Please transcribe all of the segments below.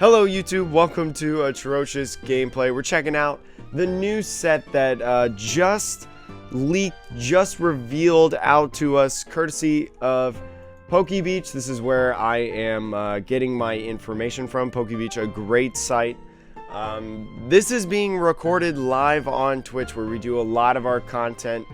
Hello YouTube, welcome to Atrocious Gameplay. We're checking out the new set that just leaked, just revealed out to us, courtesy of PokeBeach. This is where I am getting my information from. PokeBeach, a great site. This is being recorded live on Twitch, where we do a lot of our content.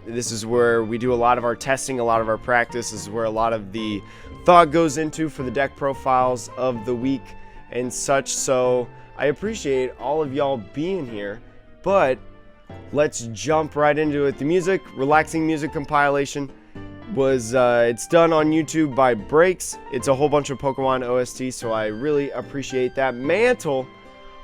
This is where we do a lot of our testing, a lot of our practice. This is where a lot of the thought goes into for the deck profiles of the week and such. So I appreciate all of y'all being here, but let's jump right into it. The music, relaxing music compilation, was it's done on YouTube by Breaks. It's a whole bunch of Pokemon OST, so I really appreciate that. Mantle,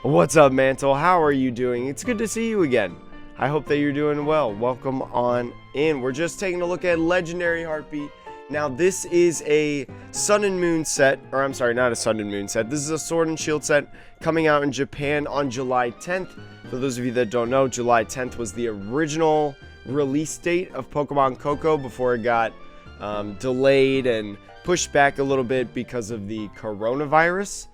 what's up, Mantle? How are you doing? It's good to see you again. I hope that you're doing well. Welcome on in. We're just taking a look at Legendary Heartbeat. Now, this is a Sun and Moon set, or I'm sorry, not a Sun and Moon set. This is a Sword and Shield set coming out in Japan on July 10th. For those of you that don't know, July 10th was the original release date of Pokemon Coco before it got delayed and pushed back a little bit because of the coronavirus.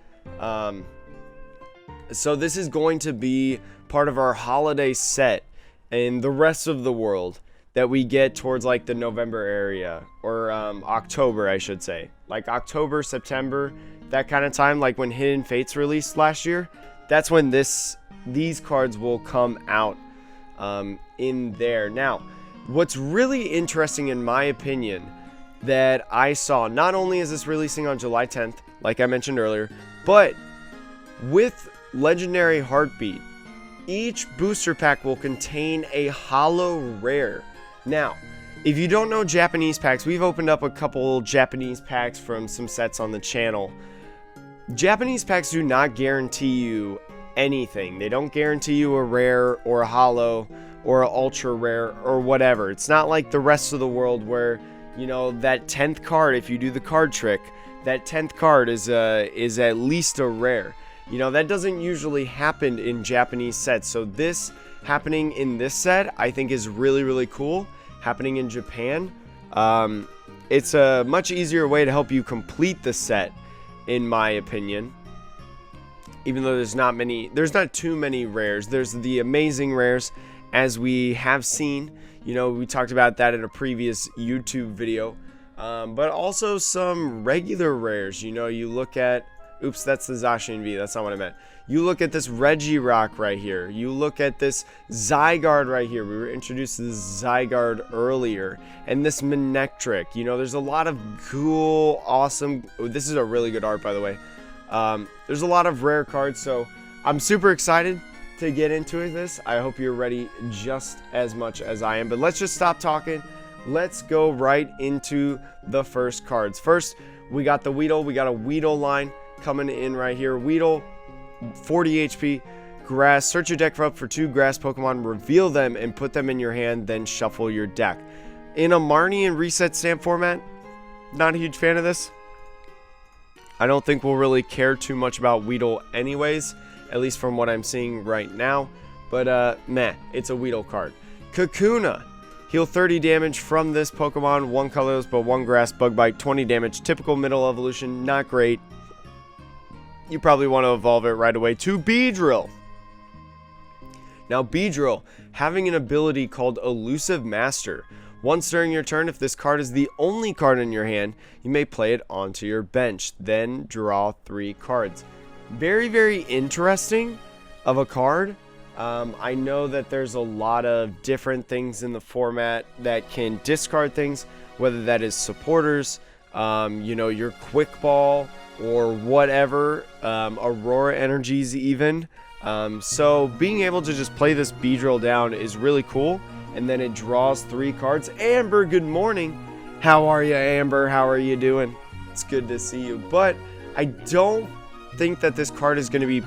So this is going to be part of our holiday set in the rest of the world that we get towards like the November area, or October, I should say. Like October, September, that kind of time, like when Hidden Fates released last year. That's when these cards will come out in there. Now, what's really interesting in my opinion that I saw, not only is this releasing on July 10th, like I mentioned earlier, but with Legendary Heartbeat, each booster pack will contain a holo rare. Now, if you don't know Japanese packs, we've opened up a couple Japanese packs from some sets on the channel. Japanese packs do not guarantee you anything. They don't guarantee you a rare or a holo or an ultra rare or whatever. It's not like the rest of the world where, you know, that 10th card, if you do the card trick, that 10th card is at least a rare. You know, that doesn't usually happen in Japanese sets. So this happening in this set, I think, is really, really cool. Happening in Japan, it's a much easier way to help you complete the set, in my opinion. Even though there's not too many rares. There's the amazing rares, as we have seen. You know, we talked about that in a previous YouTube video. But also some regular rares. You know, you look at, oops, that's the Zacian V. That's not what I meant. You look at this Regirock right here. You look at this Zygarde right here. We were introduced to this Zygarde earlier. And this Manectric. You know, there's a lot of cool, awesome... Oh, this is a really good art, by the way. There's a lot of rare cards, so I'm super excited to get into this. I hope you're ready just as much as I am. But let's just stop talking. Let's go right into the first cards. First, we got the Weedle. We got a Weedle line coming in right here. Weedle, 40 HP, grass. Search your deck for up for 2 grass Pokemon, reveal them and put them in your hand, then shuffle your deck. In a Marnie and Reset Stamp format, not a huge fan of this. I don't think we'll really care too much about Weedle anyways, at least from what I'm seeing right now. But meh, it's a Weedle card. Kakuna, heal 30 damage from this Pokemon, 1 colorless but 1 grass, bug bite, 20 damage, typical middle evolution, not great. You probably want to evolve it right away to Beedrill. Now, Beedrill, having an ability called Elusive Master. Once during your turn, if this card is the only card in your hand, you may play it onto your bench. Then draw 3 cards. Very, very interesting of a card. I know that there's a lot of different things in the format that can discard things, whether that is supporters, you know, your quick ball, or whatever, Aurora energies even. So being able to just play this Beedrill down is really cool. And then it draws 3 cards. Amber, good morning. How are you, Amber? How are you doing? It's good to see you. But I don't think that this card is going to be...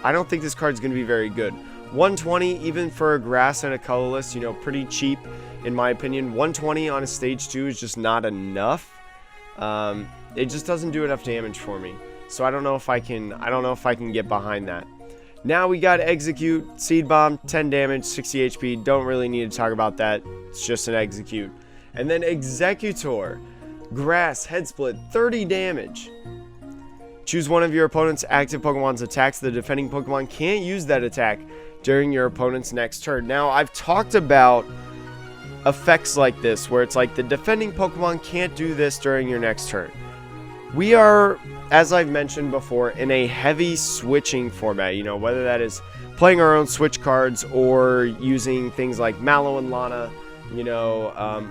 I don't think this card is going to be very good. 120, even for a grass and a colorless, you know, pretty cheap in my opinion. 120 on a stage 2 is just not enough. It just doesn't do enough damage for me. So I don't know if I can get behind that. Now we got Execute, Seed Bomb, 10 damage, 60 HP. Don't really need to talk about that. It's just an Execute. And then Executor, Grass, Head Split, 30 damage. Choose one of your opponent's active Pokemon's attacks. The defending Pokemon can't use that attack during your opponent's next turn. Now, I've talked about effects like this, where it's like the defending Pokemon can't do this during your next turn. We are, as I've mentioned before, in a heavy switching format, you know, whether that is playing our own switch cards or using things like Mallow and Lana, you know,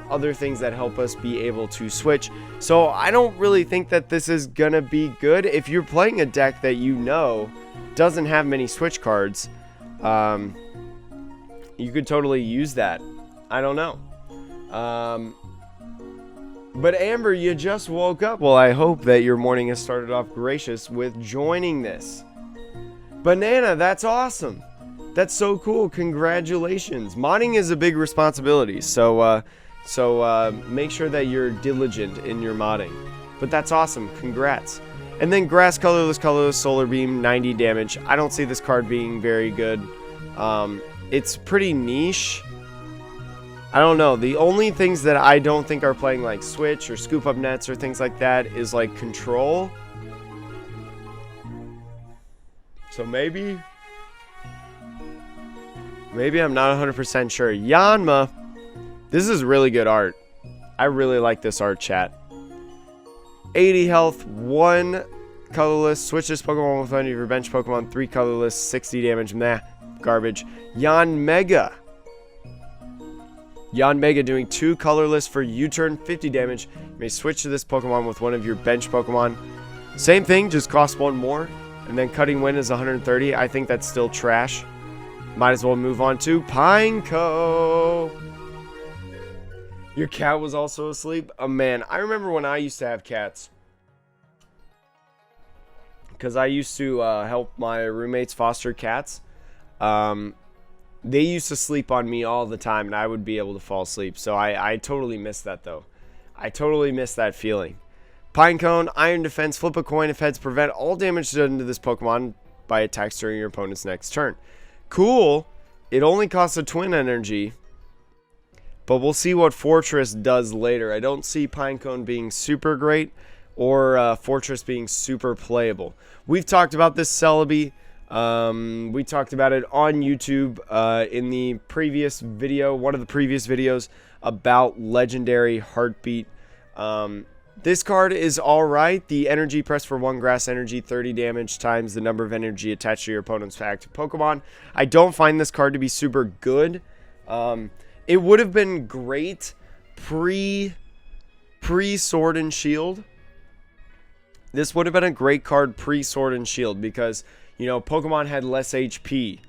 other things that help us be able to switch. So I don't really think that this is gonna be good. If you're playing a deck that you know doesn't have many switch cards, you could totally use that. I don't know. But Amber, you just woke up. Well, I hope that your morning has started off gracious with joining this. Banana, that's awesome. That's so cool. Congratulations. Modding is a big responsibility, so make sure that you're diligent in your modding. But that's awesome. Congrats. And then Grass, Colorless, Solar Beam, 90 damage. I don't see this card being very good. It's pretty niche. I don't know. The only things that I don't think are playing like Switch or Scoop Up Nets or things like that is like Control. So maybe I'm not 100% sure. Yanma. This is really good art. I really like this art, chat. 80 health, 1 colorless. Switch this Pokemon with one of your bench Pokemon. 3 colorless, 60 damage. Nah, garbage. Yanmega. Yanmega doing 2 colorless for U-turn, 50 damage. You may switch to this Pokemon with one of your bench Pokemon. Same thing, just cost 1 more. And then Cutting Wind is 130. I think that's still trash. Might as well move on to Pineco. Your cat was also asleep? Oh man, I remember when I used to have cats. Because I used to help my roommates foster cats. They used to sleep on me all the time, and I would be able to fall asleep. So I totally miss that, though. I totally miss that feeling. Pinecone, Iron Defense, flip a coin if heads, prevent all damage done to this Pokemon by attacks during your opponent's next turn. Cool. It only costs a twin energy, but we'll see what Fortress does later. I don't see Pinecone being super great or Fortress being super playable. We've talked about this Celebi. We talked about it on YouTube in the previous video, one of the previous videos about Legendary Heartbeat. This card is alright. The energy press for 1 grass energy, 30 damage times the number of energy attached to your opponent's active Pokemon. I don't find this card to be super good. It would have been great pre Sword and Shield. This would have been a great card pre Sword and Shield because, you know, Pokemon had less HP.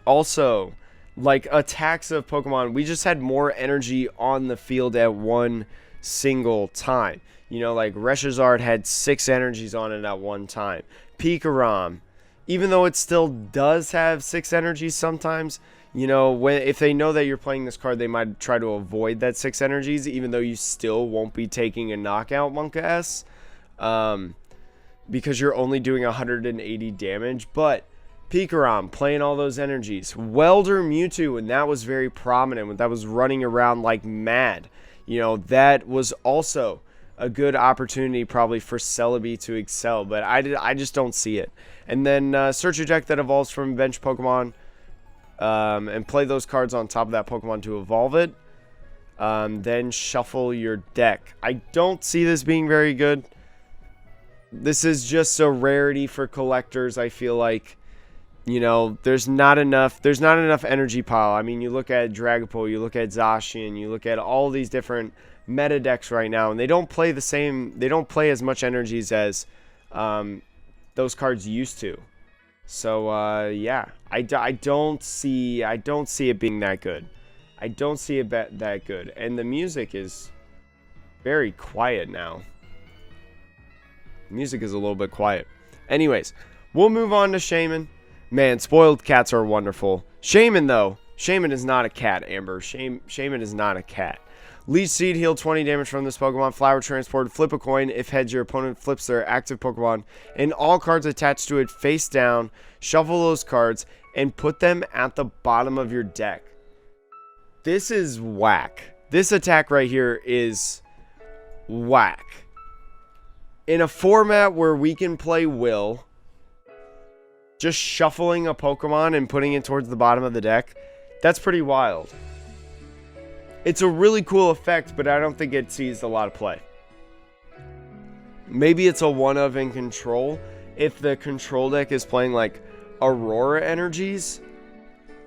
Also, like attacks of Pokemon, we just had more energy on the field at one single time. You know, like Reshizard had 6 energies on it at one time. Pikarom, even though it still does have 6 energies sometimes, you know, if they know that you're playing this card, they might try to avoid that 6 energies, even though you still won't be taking a knockout Monka S, because you're only doing 180 damage. But Pikarom playing all those energies. Welder Mewtwo, and that was very prominent when that was running around like mad. You know, that was also a good opportunity probably for Celebi to excel, but I just don't see it. And then search a deck that evolves from bench Pokemon, and play those cards on top of that Pokemon to evolve it. Then shuffle your deck. I don't see this being very good. This is just a rarity for collectors, I feel like. You know, there's not enough energy pile. I mean, you look at Dragapult, you look at Zacian, you look at all these different meta decks right now, and they don't play the same, they don't play as much energies as those cards used to. So yeah, I don't see it being that good. I don't see it that good. And the music is very quiet now. Music is a little bit quiet. Anyways, we'll move on to Shaymin. Man, spoiled cats are wonderful. Shaymin, though. Shaymin is not a cat, Amber. Shaymin is not a cat. Leech Seed, heal 20 damage from this Pokemon. Flower Transport, flip a coin. If heads, your opponent flips their active Pokemon and all cards attached to it face down. Shuffle those cards and put them at the bottom of your deck. This is whack. This attack right here is whack. in a format where we can play Will, just shuffling a Pokemon and putting it towards the bottom of the deck, that's pretty wild. It's a really cool effect, but I don't think it sees a lot of play. Maybe it's a one-of in control if the control deck is playing like Aurora energies,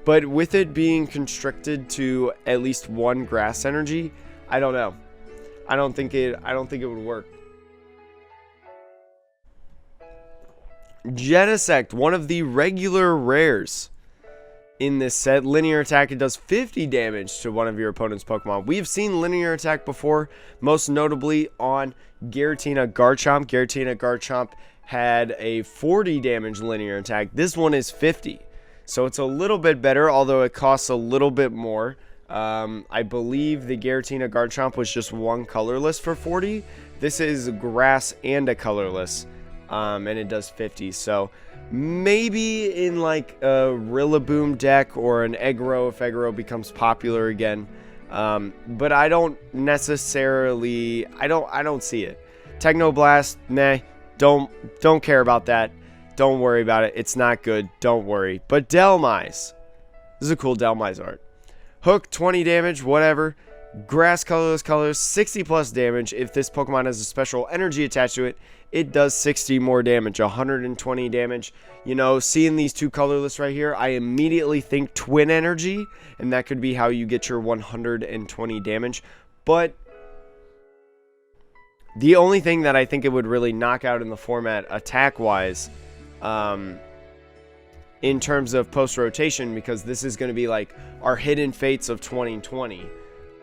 but with it being constricted to at least one grass energy, I don't know. I don't think it would work. Genesect, one of the regular rares in this set. Linear attack, it does 50 damage to one of your opponent's Pokemon. We've seen linear attack before, most notably on Giratina Garchomp. Giratina Garchomp had a 40 damage linear attack. This one is 50. So it's a little bit better, although it costs a little bit more. I believe the Giratina Garchomp was just one colorless for 40. This is grass and a colorless. And it does 50, so maybe in like a Rillaboom deck or an Eggrow if Eggrow becomes popular again, but I don't necessarily, I don't see it. Technoblast, meh, don't care about that, don't worry about it, it's not good, don't worry. But Delmise, this is a cool Delmise art. Hook, 20 damage, whatever. Grass, colorless, 60 plus damage. If this Pokemon has a special energy attached to it, it does 60 more damage, 120 damage. You know, seeing these two colorless right here, I immediately think Twin Energy, and that could be how you get your 120 damage. But the only thing that I think it would really knock out in the format attack-wise, in terms of post-rotation, because this is going to be like our Hidden Fates of 2020.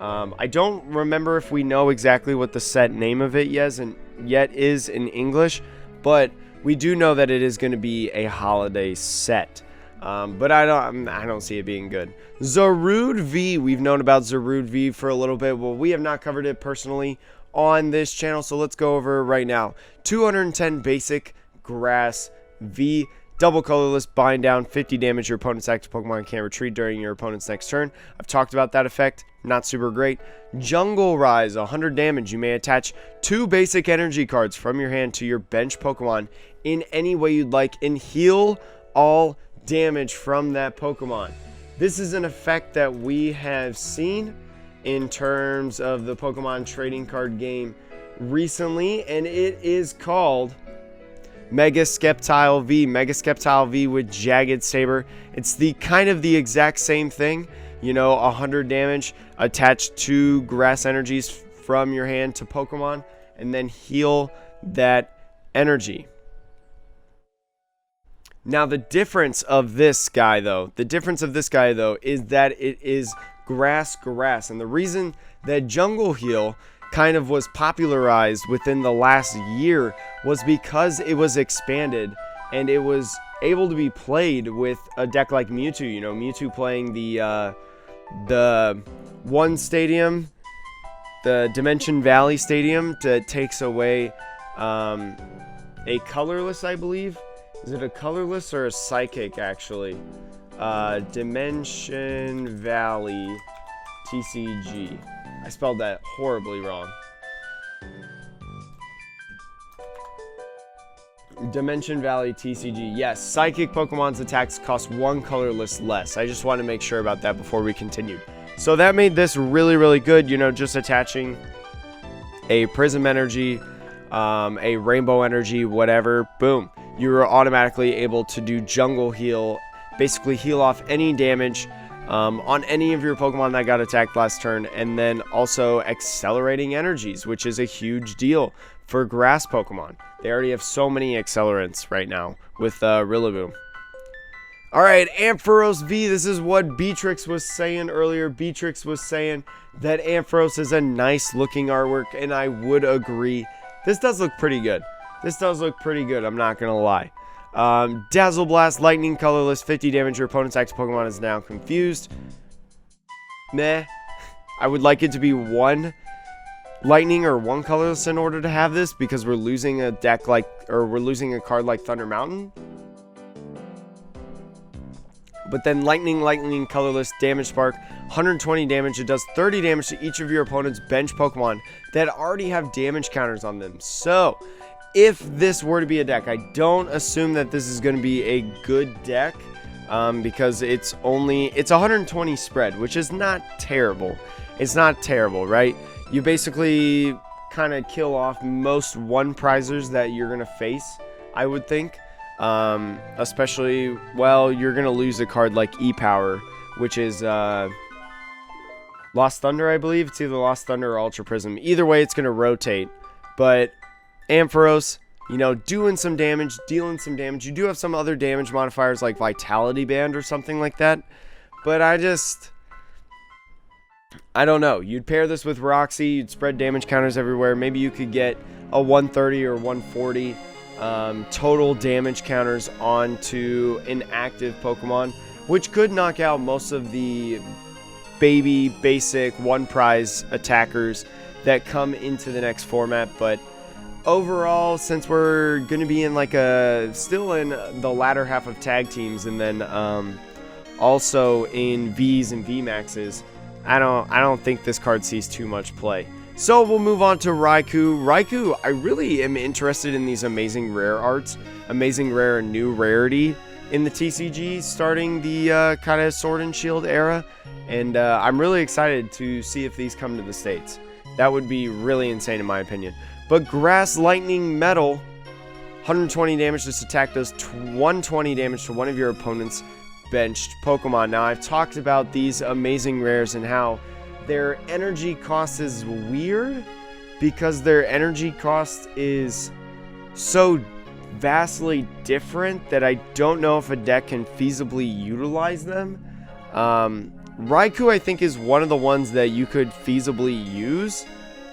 I don't remember if we know exactly what the set name of it yet is in English, but we do know that it is going to be a holiday set. But I don't see it being good. Zarude V, we've known about Zarude V for a little bit. Well, we have not covered it personally on this channel, so let's go over it right now. 210 basic grass V. Double colorless, bind down, 50 damage. Your opponent's active Pokemon can't retreat during your opponent's next turn. I've talked about that effect. Not super great. Jungle Rise, 100 damage. You may attach 2 basic energy cards from your hand to your bench Pokemon in any way you'd like and heal all damage from that Pokemon. This is an effect that we have seen in terms of the Pokemon trading card game recently, and it is called Mega Sceptile V. Mega Sceptile V with Jagged Saber. It's the kind of the exact same thing. You know, 100 damage, attach 2 grass energies from your hand to Pokemon, and then heal that energy. Now, the difference of this guy, though, is that it is grass. And the reason that Jungle Heal kind of was popularized within the last year was because it was expanded and it was able to be played with a deck like Mewtwo. You know, Mewtwo playing the one stadium, the Dimension Valley Stadium, that takes away a colorless, I believe. Is it a colorless or a psychic, actually? Dimension Valley TCG. I spelled that horribly wrong. Dimension Valley TCG. Yes, Psychic Pokemon's attacks cost 1 colorless less. I just want to make sure about that before we continued. So that made this really, really good. You know, just attaching a Prism Energy, a Rainbow Energy, whatever. Boom. You're automatically able to do Jungle Heal. Basically heal off any damage on any of your Pokemon that got attacked last turn, and then also accelerating energies, which is a huge deal for grass Pokemon. They already have so many accelerants right now with Rillaboom. Alright, Ampharos V, this is what Beatrix was saying earlier. Beatrix was saying that Ampharos is a nice looking artwork, and I would agree. This does look pretty good. I'm not gonna lie. Dazzle Blast, lightning, colorless, 50 damage. Your opponent's active Pokemon is now confused. Meh. I would like it to be 1 lightning or 1 colorless in order to have this, because we're losing a deck like, or we're losing a card like Thunder Mountain. But then lightning, colorless, damage spark, 120 damage. It does 30 damage to each of your opponent's bench Pokemon that already have damage counters on them. So if this were to be a deck, I don't assume that this is going to be a good deck, because it's 120 spread, which is not terrible. It's not terrible, right? You basically kind of kill off most one prizers that you're going to face, I would think. Especially, well, you're going to lose a card like E-Power, which is Lost Thunder, I believe. It's either Lost Thunder or Ultra Prism. Either way, it's going to rotate. But Ampharos, you know, doing some damage, dealing some damage. You do have some other damage modifiers like Vitality Band or something like that. But I don't know. You'd pair this with Roxy. You'd spread damage counters everywhere. Maybe you could get a 130 or 140 total damage counters onto an active Pokemon, which could knock out most of the baby basic one prize attackers that come into the next format. But overall, since we're going to be in like still in the latter half of tag teams, and then also in Vs and V-Maxes, I don't think this card sees too much play. So we'll move on to Raikou. Raikou, I really am interested in these amazing rare arts, amazing rare and new rarity in the TCG starting the kind of Sword and Shield era. And I'm really excited to see if these come to the States. That would be really insane in my opinion. But Grass Lightning Metal, 120 damage. This attack does 120 damage to one of your opponent's benched Pokemon. Now, I've talked about these amazing rares and how their energy cost is weird because their energy cost is so vastly different that I don't know if a deck can feasibly utilize them. Raikou, I think, is one of the ones that you could feasibly use,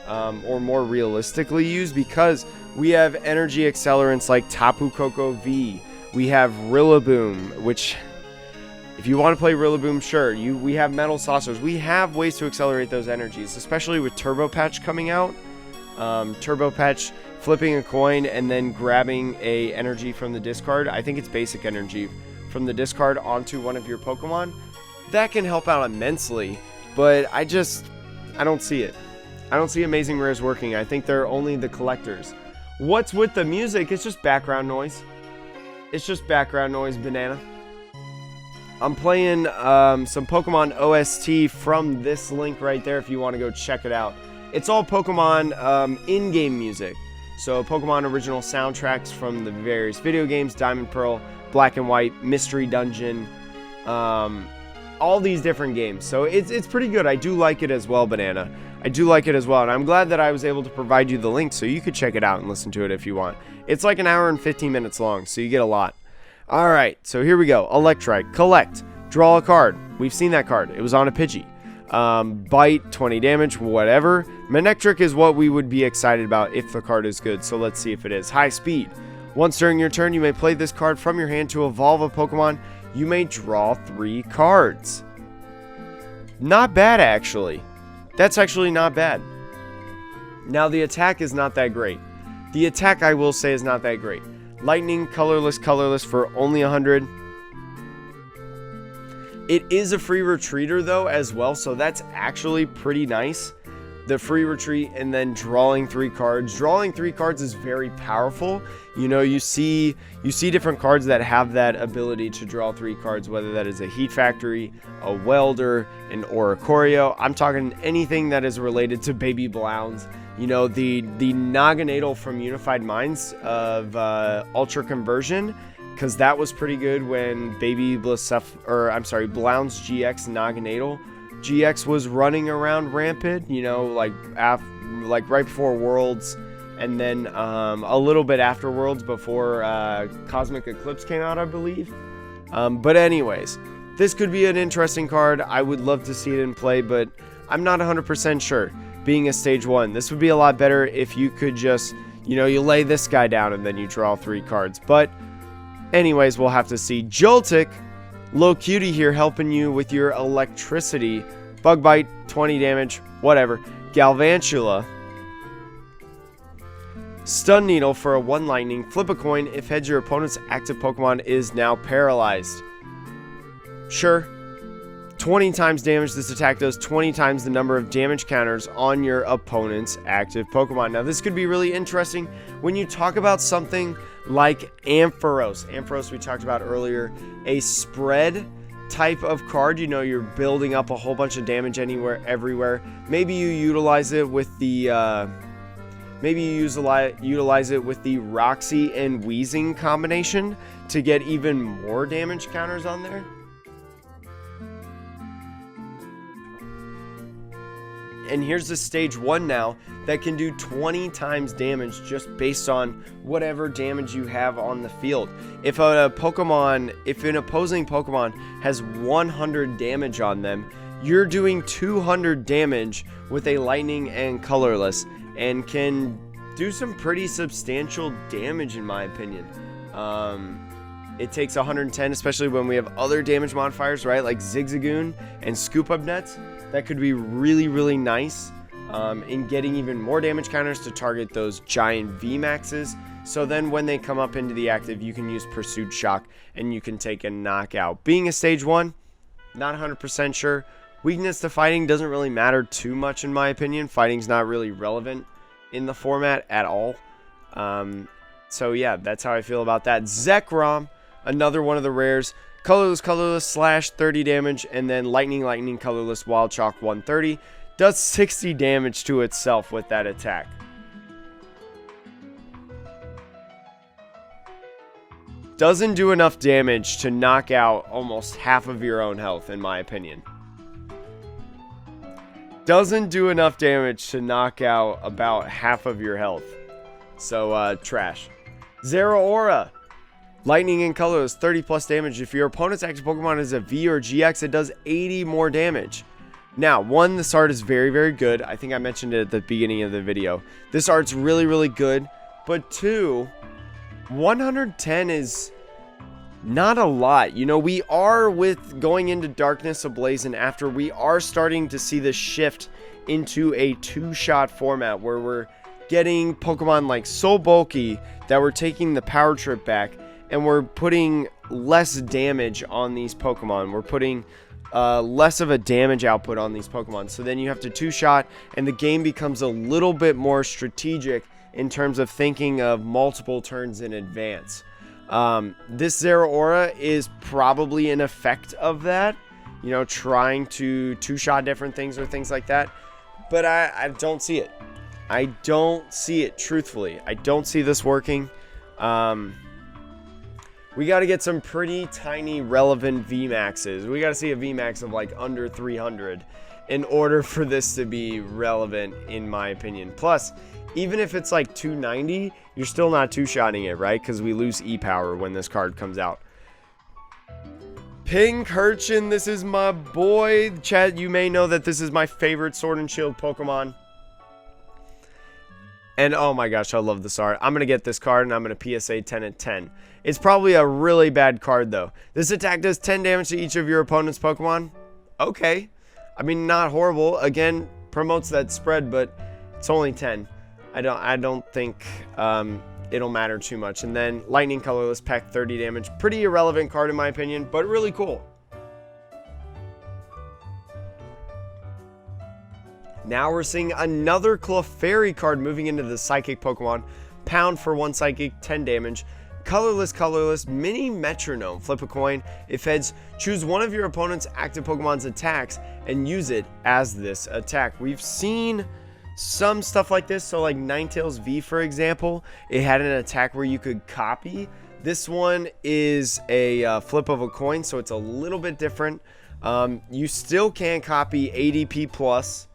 or more realistically use, because we have energy accelerants like Tapu Koko V. We have Rillaboom, which, if you want to play Rillaboom, sure. We have Metal Saucers. We have ways to accelerate those energies, especially with Turbo Patch coming out. Turbo Patch flipping a coin and then grabbing a energy from the discard. I think it's basic energy from the discard onto one of your Pokemon. That can help out immensely, but I don't see it. I don't see amazing rares working. I think they're only the collectors. What's with the music? It's just background noise. It's just background noise, banana. I'm playing some Pokemon OST from this link right there if you want to go check it out. It's all Pokemon in-game music. So Pokemon original soundtracks from the various video games, Diamond Pearl, Black and White, Mystery Dungeon, all these different games. So it's pretty good. I do like it as well, Banana. I do like it as well, and I'm glad that I was able to provide you the link so you could check it out and listen to it if you want. It's like an hour and 15 minutes long, so you get a lot. Alright, so here we go. Electrike. Collect. Draw a card. We've seen that card. It was on a Pidgey. Bite, 20 damage, whatever. Manectric is what we would be excited about if the card is good, so let's see if it is. High Speed. Once during your turn, you may play this card from your hand to evolve a Pokemon. You may draw 3 cards. Not bad, actually. That's actually not bad. Now, the attack is not that great. The attack, I will say, is not that great. Lightning, colorless for only 100. It is a free retreater, though, as well, so that's actually pretty nice. The free retreat and then drawing 3 cards. Drawing 3 cards is very powerful. You know, you see different cards that have that ability to draw 3 cards, whether that is a Heat Factory, a Welder, an Oricorio. I'm talking anything that is related to Baby Blounds. You know, the Naganadel from Unified Minds of Ultra Conversion, because that was pretty good when Blounds GX Naganadel GX was running around rampant, you know, like right before Worlds, and then a little bit after Worlds before Cosmic Eclipse came out, I believe. But anyways, this could be an interesting card. I would love to see it in play, but I'm not 100% sure. Being a stage 1, this would be a lot better if you could just, you know, you lay this guy down and then you draw 3 cards. But anyways, we'll have to see. Joltik, Low Cutie here, helping you with your electricity. Bug Bite, 20 damage, whatever. Galvantula. Stun Needle for a 1 lightning. Flip a coin. If heads, your opponent's active Pokemon is now paralyzed. Sure. 20 times damage. This attack does 20 times the number of damage counters on your opponent's active Pokemon. Now, this could be really interesting when you talk about something like Ampharos. Ampharos, we talked about earlier, a spread type of card. You know, you're building up a whole bunch of damage everywhere. Maybe you utilize it with the utilize it with the Roxy and Wheezing combination to get even more damage counters on there. And here's the stage 1 now that can do 20 times damage just based on whatever damage you have on the field. If an opposing Pokemon has 100 damage on them, you're doing 200 damage with a Lightning and Colorless, and can do some pretty substantial damage in my opinion. It takes 110, especially when we have other damage modifiers, right? Like Zigzagoon and Scoop Up Nets. That could be really, really nice in getting even more damage counters to target those giant V-Maxes. So then when they come up into the active, you can use Pursuit Shock and you can take a knockout. Being a stage 1, not 100% sure. Weakness to fighting doesn't really matter too much in my opinion. Fighting's not really relevant in the format at all. So yeah, that's how I feel about that. Zekrom, another one of the rares. Colorless slash 30 damage, and then lightning colorless wild chalk 130. Does 60 damage to itself with that attack. Doesn't do enough damage to knock out almost half of your own health, in my opinion. Doesn't do enough damage to knock out about half of your health. So, trash. Zeraora. Lightning and Colorless, 30 plus damage. If your opponent's active Pokemon is a V or GX, it does 80 more damage. Now, one, this art is very, very good. I think I mentioned it at the beginning of the video. This art's really, really good. But two, 110 is not a lot. You know, we are with going into Darkness Ablaze, and after we are starting to see the shift into a two-shot format where we're getting Pokemon like so bulky that we're taking the power trip back, and we're putting less damage on these Pokemon. We're putting less of a damage output on these Pokemon. So then you have to two-shot, and the game becomes a little bit more strategic in terms of thinking of multiple turns in advance. This Zeraora is probably an effect of that. You know, trying to two-shot different things or things like that. But I don't see it. I don't see it, truthfully. I don't see this working. We got to get some pretty tiny relevant V-Maxes. We got to see a V-Max of like under 300 in order for this to be relevant, in my opinion. Plus, even if it's like 290, you're still not two-shotting it, right? Because we lose E-Power when this card comes out. Pincurchin, this is my boy. Chat, you may know that this is my favorite Sword and Shield Pokemon. And oh my gosh, I love this art. I'm going to get this card and I'm going to PSA 10 at 10. It's probably a really bad card though. This attack does 10 damage to each of your opponent's Pokemon. Okay. I mean, not horrible. Again, promotes that spread, but it's only 10. I don't think it'll matter too much. And then Lightning Colorless Peck, 30 damage. Pretty irrelevant card in my opinion, but really cool. Now we're seeing another Clefairy card moving into the Psychic Pokemon. Pound for 1 Psychic, 10 damage. Colorless, Mini Metronome. Flip a coin. If heads, choose one of your opponent's active Pokemon's attacks and use it as this attack. We've seen some stuff like this. So like Ninetales V, for example, it had an attack where you could copy. This one is a flip of a coin, so it's a little bit different. You still can copy ADP Plus.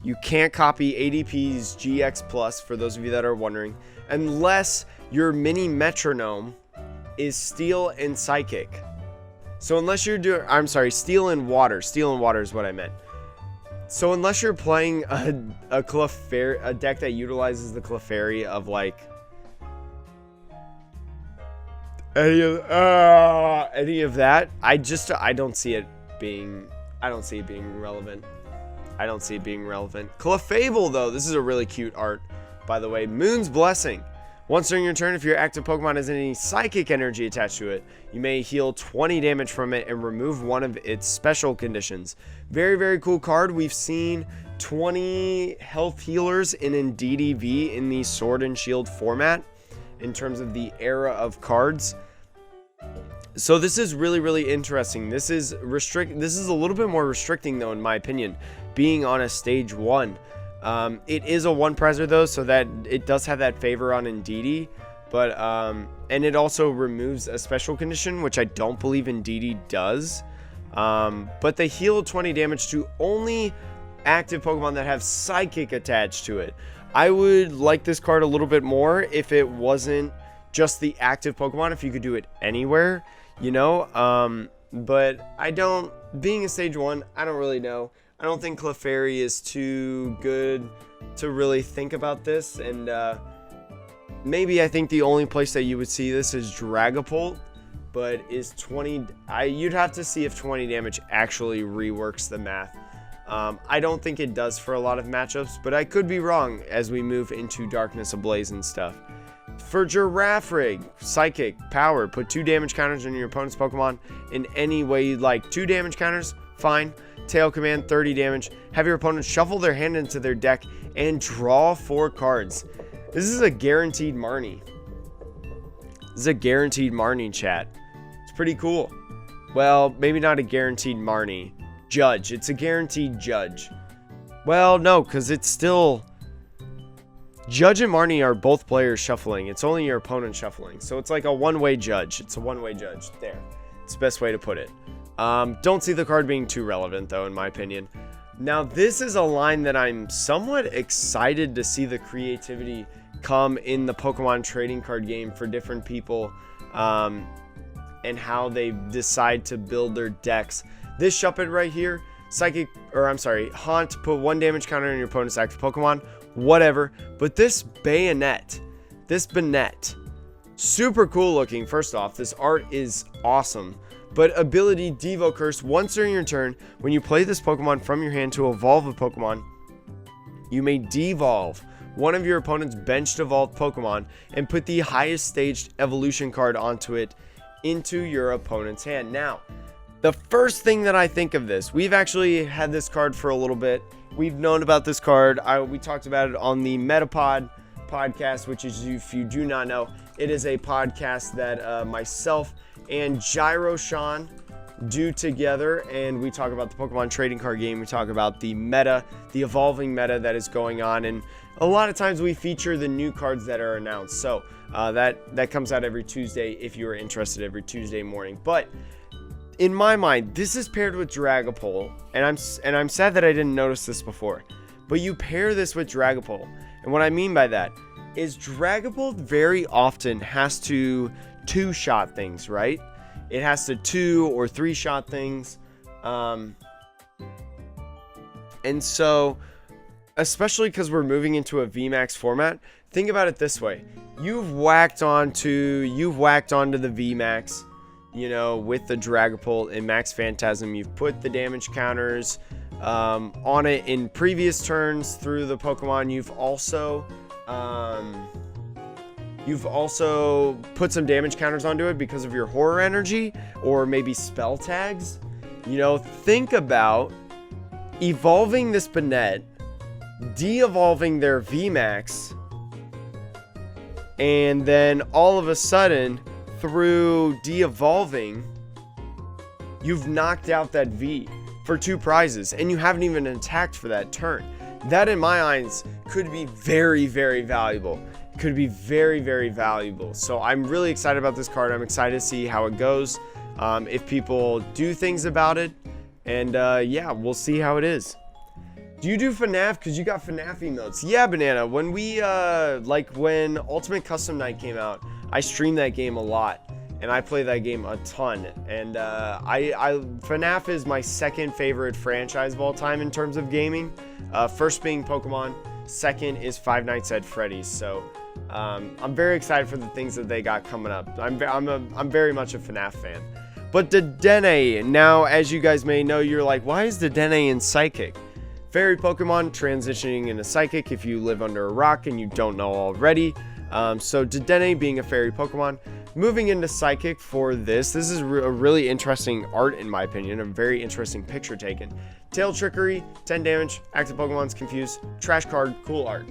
You can't copy ADP's GX Plus, for those of you that are wondering, unless your Mini Metronome is Steel and Psychic. So unless you're doing, I'm sorry, Steel and Water. Steel and Water is what I meant. So unless you're playing a deck that utilizes the Clefairy of like any of that, I don't see it being relevant. I don't see it being relevant. Clefable, though, this is a really cute art, by the way. Moon's Blessing. Once during your turn, if your active Pokemon has any Psychic energy attached to it, you may heal 20 damage from it and remove one of its special conditions. Very, very cool card. We've seen 20 health healers in Indeedee V in the Sword and Shield format in terms of the era of cards. So this is really, really interesting. This is a little bit more restricting though, in my opinion, being on a stage 1. It is a 1 prizer though, so that it does have that favor on Indeedee, but and it also removes a special condition, which I don't believe Indeedee does. But they heal 20 damage to only active Pokemon that have Psychic attached to it. I would like this card a little bit more if it wasn't just the active Pokemon, if you could do it anywhere, you know. But I don't, being a stage 1, I don't really know. I don't think Clefairy is too good to really think about this, and maybe I think the only place that you would see this is Dragapult, but is 20, you'd have to see if 20 damage actually reworks the math. I don't think it does for a lot of matchups, but I could be wrong as we move into Darkness Ablaze and stuff. For Girafarig, Psychic, Power, put 2 damage counters on your opponent's Pokemon in any way you'd like. 2 damage counters, fine. Tail Command, 30 damage. Have your opponent shuffle their hand into their deck and draw 4 cards. This is a guaranteed Marnie. This is a guaranteed Marnie, chat. It's pretty cool. Well, maybe not a guaranteed Marnie. Judge. It's a guaranteed Judge. Well, no, because it's still... Judge and Marnie are both players shuffling. It's only your opponent shuffling. So it's like a one-way Judge. It's a one-way Judge. There. It's the best way to put it. Don't see the card being too relevant, though, in my opinion. Now, this is a line that I'm somewhat excited to see the creativity come in the Pokemon trading card game for different people, and how they decide to build their decks. This Shuppet right here, Haunt, put 1 damage counter on your opponent's active Pokemon, whatever. But this Banette, super cool looking. First off, this art is awesome. But ability Devo Curse, once during your turn, when you play this Pokemon from your hand to evolve a Pokemon, you may devolve one of your opponent's benched evolved Pokemon and put the highest staged evolution card onto it into your opponent's hand. Now, the first thing that I think of this, we've actually had this card for a little bit. We've known about this card. We talked about it on the Metapod podcast, which is, if you do not know, it is a podcast that myself and Gyroshan do together, and we talk about the Pokemon trading card game. We talk about the meta, the evolving meta that is going on, and a lot of times we feature the new cards that are announced. So that comes out every Tuesday if you are interested, every Tuesday morning. But in my mind, this is paired with Dragapult, and I'm sad that I didn't notice this before. But you pair this with Dragapult, and what I mean by that is Dragapult very often has to 2-shot things, right? It has to 2 or 3-shot things, and so especially because we're moving into a VMAX format, think about it this way: you've whacked onto the VMAX, you know, with the Dragapult and Max Phantasm. You've put the damage counters on it in previous turns through the Pokemon. You've also put some damage counters onto it because of your horror energy or maybe spell tags. You know, think about evolving this Banette, de-evolving their VMAX, and then all of a sudden, through de-evolving, you've knocked out that V for 2 prizes, and you haven't even attacked for that turn. That, in my eyes, could be very, very valuable. Could be very, very valuable. So I'm really excited about this card. I'm excited to see how it goes, if people do things about it, and yeah, we'll see how it is. Do you do FNAF? Because you got FNAF emotes. Yeah, Banana. When we, when Ultimate Custom Night came out, I streamed that game a lot, and I play that game a ton. And FNAF is my second favorite franchise of all time in terms of gaming. First being Pokemon, second is Five Nights at Freddy's. So I'm very excited for the things that they got coming up. I'm very much a FNAF fan. But Dedenne, now as you guys may know, you're like, why is Dedenne in Psychic? Fairy Pokemon transitioning into Psychic if you live under a rock and you don't know already. So Dedenne being a fairy Pokemon. Moving into Psychic for this is a really interesting art in my opinion, a very interesting picture taken. Tail Trickery, 10 damage, active Pokemon's confused, trash card, cool art.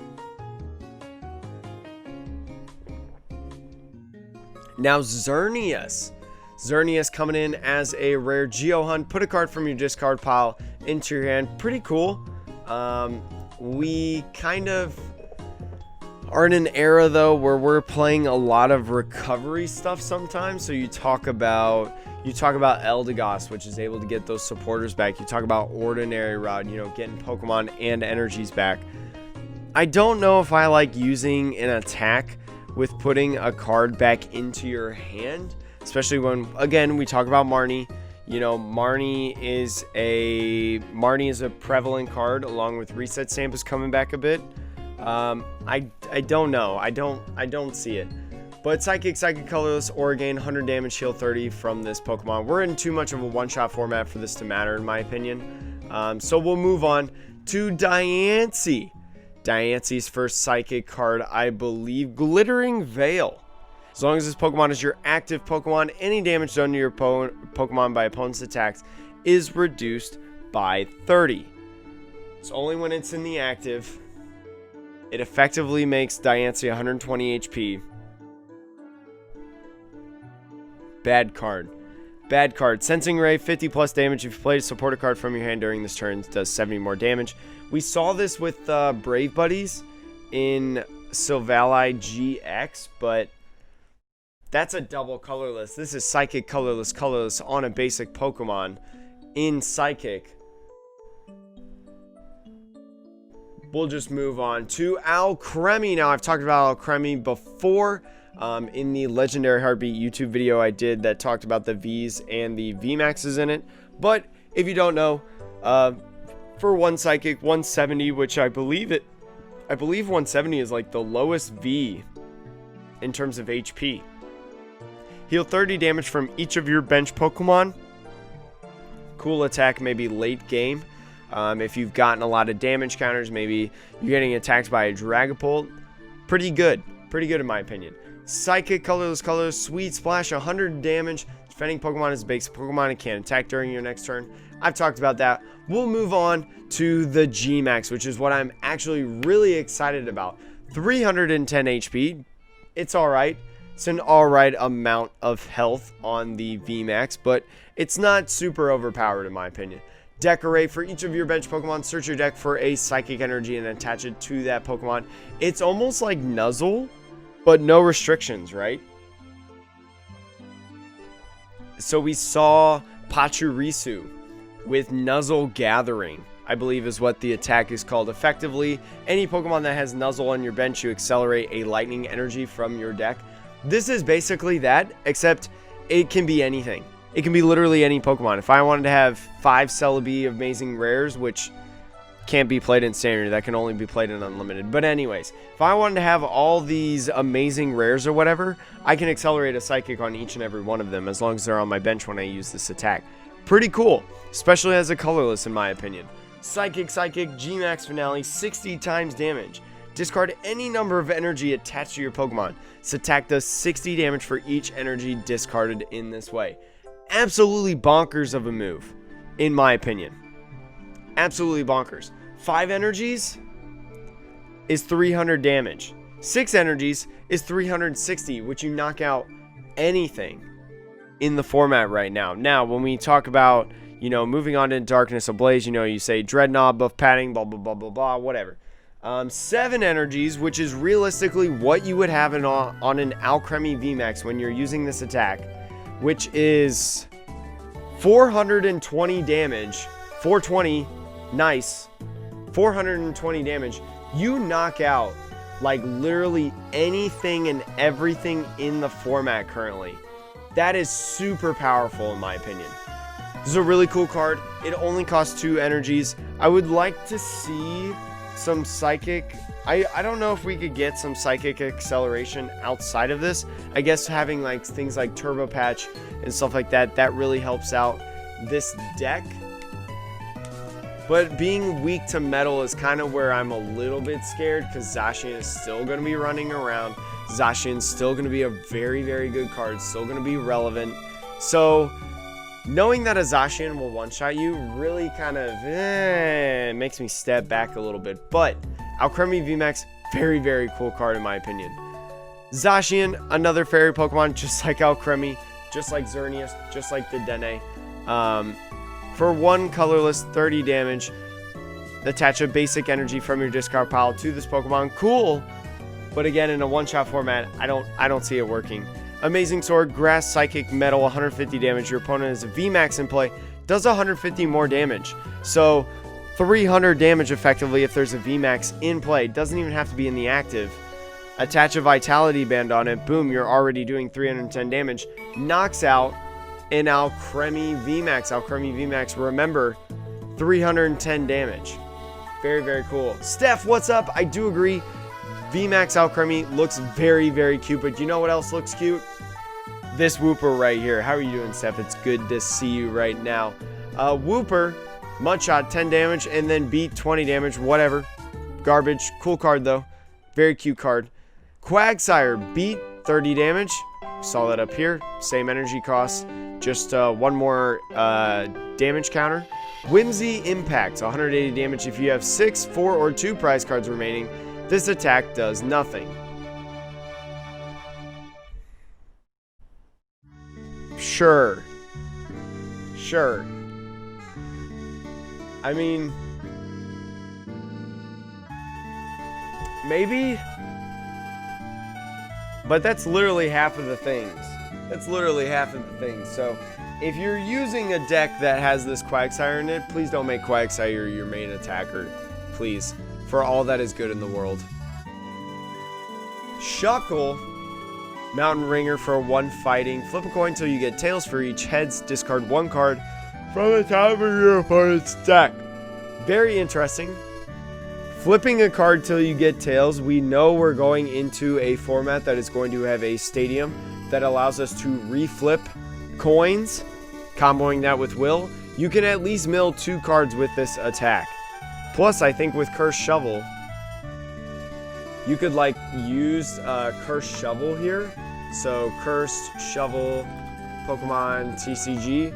Now Xerneas. Xerneas coming in as a rare Geohunt. Put a card from your discard pile into your hand. Pretty cool. We kind of are in an era though where we're playing a lot of recovery stuff sometimes. So you talk about Eldegoss, which is able to get those supporters back. You talk about Ordinary Rod, you know, getting Pokemon and energies back. I don't know if I like using an attack with putting a card back into your hand, especially when, again, we talk about Marnie. You know, Marnie is a prevalent card, along with Reset Stamp is coming back a bit. I don't know. I don't see it. But Psychic, Colorless, Origin, 100 damage, heal 30 from this Pokemon. We're in too much of a one-shot format for this to matter, in my opinion. So we'll move on to Diancie. Diancie's first Psychic card, I believe, Glittering Veil. As long as this Pokemon is your active Pokemon, any damage done to your Pokemon by opponent's attacks is reduced by 30. It's only when it's in the active. It effectively makes Diancie 120 HP. Bad card. Bad card. Sensing Ray, 50 plus damage. If you play a supporter card from your hand during this turn, it does 70 more damage. We saw this with Brave Buddies in Silvally GX, but that's a double colorless. This is Psychic, colorless on a basic Pokemon in Psychic. We'll just move on to Alcremie. Now, I've talked about Alcremie before in the Legendary Heartbeat YouTube video I did that talked about the Vs and the V-Maxes in it. But if you don't know, for one Psychic, 170, which I believe 170 is like the lowest V in terms of HP. Heal 30 damage from each of your bench Pokemon. Cool attack, maybe late game. If you've gotten a lot of damage counters, maybe you're getting attacked by a Dragapult. Pretty good in my opinion. Psychic, colorless, Sweet Splash, 100 damage. Defending Pokemon is a basic Pokemon and can attack during your next turn. I've talked about that. We'll move on to the G-Max, which is what I'm actually really excited about. 310 HP. It's alright. It's an alright amount of health on the V-Max, but it's not super overpowered in my opinion. Decorate for each of your bench Pokemon. Search your deck for a Psychic energy and attach it to that Pokemon. It's almost like Nuzzle, but no restrictions, right? So we saw Pachirisu with Nuzzle Gathering, I believe is what the attack is called. Effectively, any Pokemon that has Nuzzle on your bench, you accelerate a lightning energy from your deck. This is basically that, except it can be anything. It can be literally any Pokemon. If I wanted to have 5 Celebi Amazing Rares, which can't be played in Standard, that can only be played in Unlimited. But anyways, if I wanted to have all these Amazing Rares or whatever, I can accelerate a Psychic on each and every one of them, as long as they're on my bench when I use this attack. Pretty cool, especially as a colorless in my opinion. Psychic, G-Max Finale, 60 times damage. Discard any number of energy attached to your Pokemon. This attack does 60 damage for each energy discarded in this way. Absolutely bonkers of a move, in my opinion. Absolutely bonkers. 5 energies is 300 damage. 6 energies is 360, which you knock out anything in the format right now. Now, when we talk about, you know, moving on to Darkness Ablaze, you know, you say Dreadnought, buff padding, blah, blah, blah, blah, blah, whatever. 7 energies, which is realistically what you would have on an Alcremie VMAX when you're using this attack, which is 420 damage. 420, nice. 420 damage. You knock out like literally anything and everything in the format currently. That is super powerful in my opinion. This is a really cool card. It only costs 2 energies. I would like to see some Psychic. I don't know if we could get some Psychic acceleration outside of this. I guess having like things like Turbo Patch and stuff like that, that really helps out this deck. But being weak to metal is kind of where I'm a little bit scared, because Zacian is still going to be running around. Zacian's still going to be a very, very good card. Still going to be relevant. So, knowing that a Zacian will one-shot you really kind of makes me step back a little bit. But, Alcremie V-Max, very, very cool card in my opinion. Zacian, another fairy Pokemon, just like Alcremie, just like Xerneas, just like the Dene. For 1 colorless, 30 damage, attach a basic energy from your discard pile to this Pokemon. Cool, but again, in a one-shot format, I don't see it working. Amazing Sword, Grass, Psychic, Metal, 150 damage. Your opponent has a VMAX in play, does 150 more damage. So 300 damage effectively if there's a VMAX in play. Doesn't even have to be in the active. Attach a Vitality Band on it. Boom, you're already doing 310 damage. Knocks out an Alcremie VMAX. Alcremie VMAX, remember, 310 damage. Very, very cool. Steph, what's up? I do agree. VMAX Alcremie looks very, very cute, but you know what else looks cute? This Wooper right here. How are you doing, Steph? It's good to see you right now. Wooper, Mudshot, 10 damage, and then beat 20 damage, whatever. Garbage. Cool card, though. Very cute card. Quagsire, beat 30 damage. Saw that up here. Same energy cost. Just one more damage counter. Whimsy Impact, 180 damage. If you have 6, 4, or 2 prize cards remaining, this attack does nothing. Sure. I mean, maybe, but that's literally half of the things. So if you're using a deck that has this Quagsire in it, please don't make Quagsire your main attacker. Please. For all that is good in the world. Shuckle, Mountain Ringer for 1 fighting. Flip a coin until you get tails for each. Heads, discard 1 card from the top of your opponent's deck. Very interesting. Flipping a card till you get tails. We know we're going into a format that is going to have a stadium that allows us to reflip coins. Comboing that with Will, you can at least mill 2 cards with this attack. Plus, I think with Cursed Shovel, you could like use Cursed Shovel here. So Cursed Shovel, Pokemon TCG.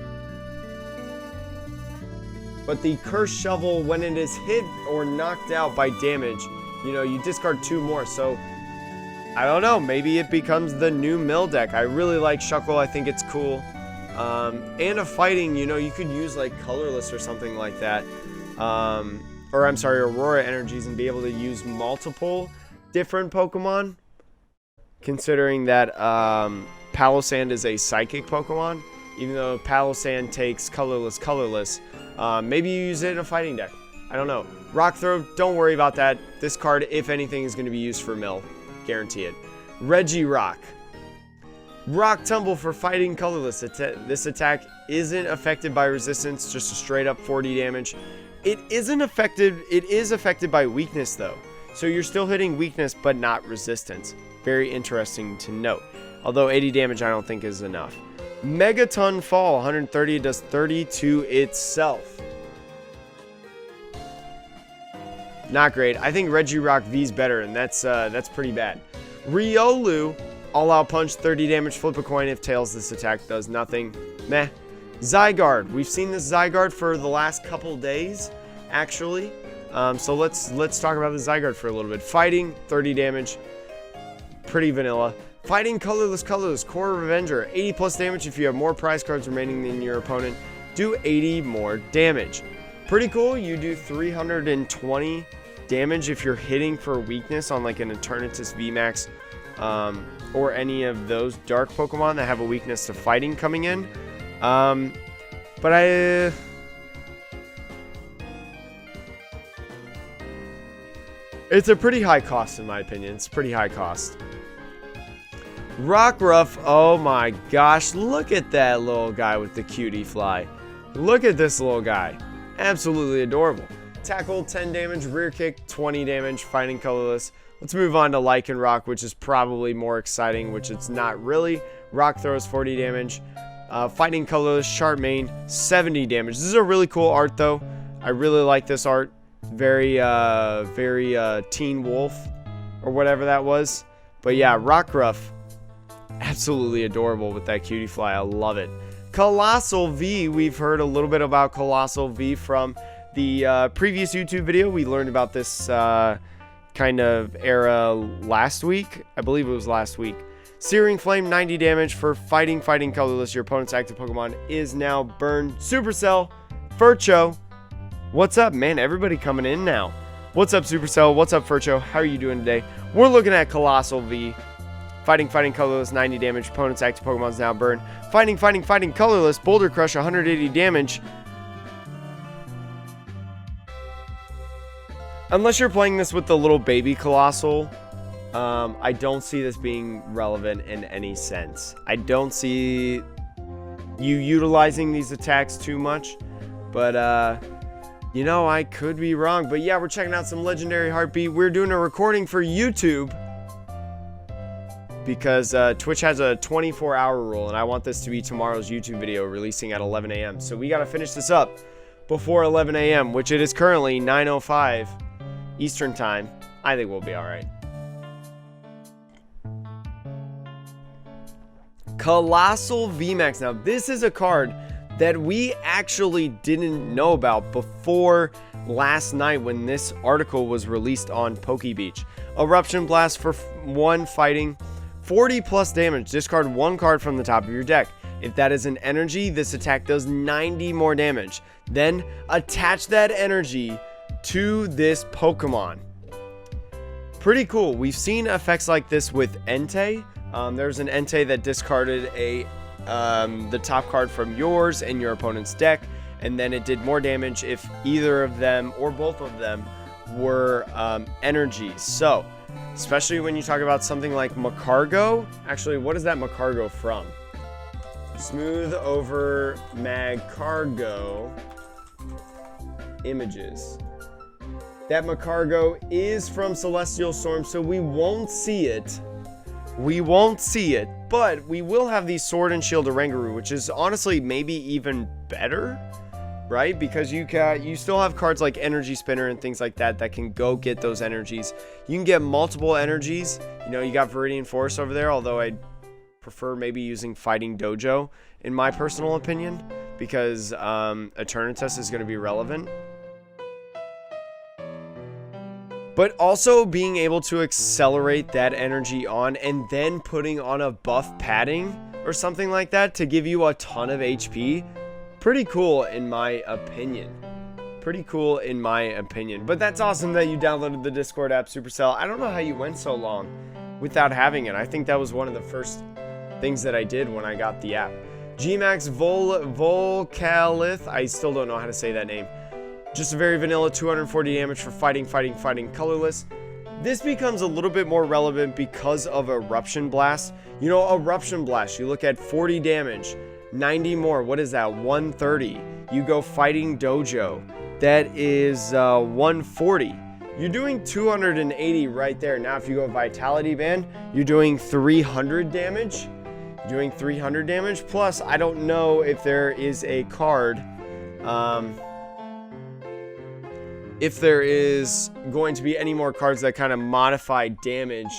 But the Cursed Shovel, when it is hit or knocked out by damage, you discard 2 more. So I don't know, maybe it becomes the new mill deck. I really like Shuckle. I think it's cool. And a fighting, you could use like colorless or something like that. Or I'm sorry, Aurora energies, and be able to use multiple different Pokemon. Considering that Palossand is a psychic Pokemon, even though Palossand takes colorless, maybe you use it in a fighting deck. I don't know. Rock Throw, don't worry about that. This card, if anything, is going to be used for mill. Guarantee it. Regirock. Rock Tumble for fighting colorless. This attack isn't affected by resistance, just a straight up 40 damage. It is affected by weakness though. So you're still hitting weakness but not resistance. Very interesting to note. Although 80 damage I don't think is enough. Megaton Fall, 130, does 30 to itself. Not great. I think Regirock V's better, and that's pretty bad. Riolu, All Out Punch, 30 damage, flip a coin. If tails, this attack does nothing. Meh. Zygarde. We've seen this Zygarde for the last couple days, actually. So let's talk about the Zygarde for a little bit. Fighting, 30 damage. Pretty vanilla. Fighting, colorless, Core Revenger, 80 plus damage if you have more prize cards remaining than your opponent. Do 80 more damage. Pretty cool. You do 320 damage if you're hitting for weakness on like an Eternatus VMAX or any of those dark Pokemon that have a weakness to fighting coming in. But it's a pretty high cost in my opinion. It's pretty high cost. Rockruff, oh my gosh, look at that little guy with the cutie fly. Look at this little guy. Absolutely adorable. Tackle, 10 damage, rear kick, 20 damage, fighting colorless. Let's move on to Lycan Rock, which is probably more exciting, which it's not really. Rock throws, 40 damage. Fighting colorless, sharp mane, 70 damage. This is a really cool art though. I really like this art. Very Teen Wolf or whatever that was. But yeah, Rockruff, absolutely adorable with that cutie fly. I love it. Colossal V, we've heard a little bit about Colossal V from the previous YouTube video. We learned about this kind of era last week. I believe it was last week. Searing Flame, 90 damage for fighting colorless. Your opponent's active Pokemon is now burned. Supercell, Furcho, what's up, man? Everybody coming in now. What's up, Supercell? What's up, Furcho? How are you doing today? We're looking at Colossal V. Fighting colorless, 90 damage. Opponent's active Pokemon is now burned. Fighting colorless. Boulder Crush, 180 damage. Unless you're playing this with the little baby Colossal, I don't see this being relevant in any sense. I don't see you utilizing these attacks too much, but you know, I could be wrong. But yeah, we're checking out some Legendary Heartbeat. We're doing a recording for YouTube because Twitch has a 24-hour rule, and I want this to be tomorrow's YouTube video releasing at 11 a.m. So we got to finish this up before 11 a.m., which it is currently 9:05 Eastern Time. I think we'll be all right. Colossal V-Max. Now, this is a card that we actually didn't know about before last night when this article was released on PokeBeach. Eruption Blast for 1 fighting, 40 plus damage. Discard 1 card from the top of your deck. If that is an energy, this attack does 90 more damage. Then attach that energy to this Pokemon. Pretty cool. We've seen effects like this with Entei. There's an Entei that discarded the top card from yours and your opponent's deck, and then it did more damage if either of them or both of them were energies. So, especially when you talk about something like Magcargo. Actually, what is that Magcargo from? Smooth over Magcargo images. That Magcargo is from Celestial Storm, so we won't see it. We won't see it, but we will have the Sword and Shield Oranguru, which is honestly maybe even better, right? Because you still have cards like Energy Spinner and things like that that can go get those energies. You can get multiple energies. You know, you got Viridian Forest over there, although I'd prefer maybe using Fighting Dojo in my personal opinion, because Eternatus is going to be relevant. But also being able to accelerate that energy on and then putting on a buff padding or something like that to give you a ton of HP. Pretty cool in my opinion. Pretty cool in my opinion. But that's awesome that you downloaded the Discord app, Supercell. I don't know how you went so long without having it. I think that was one of the first things that I did when I got the app. Gmax Volcalith. I still don't know how to say that name. Just a very vanilla 240 damage for fighting colorless. This becomes a little bit more relevant because of Eruption Blast. You know, Eruption Blast, you look at 40 damage, 90 more. What is that? 130. You go Fighting Dojo. That is 140. You're doing 280 right there. Now, if you go Vitality Band, you're doing 300 damage. You're doing 300 damage. Plus, I don't know if there is a card... if there is going to be any more cards that kind of modify damage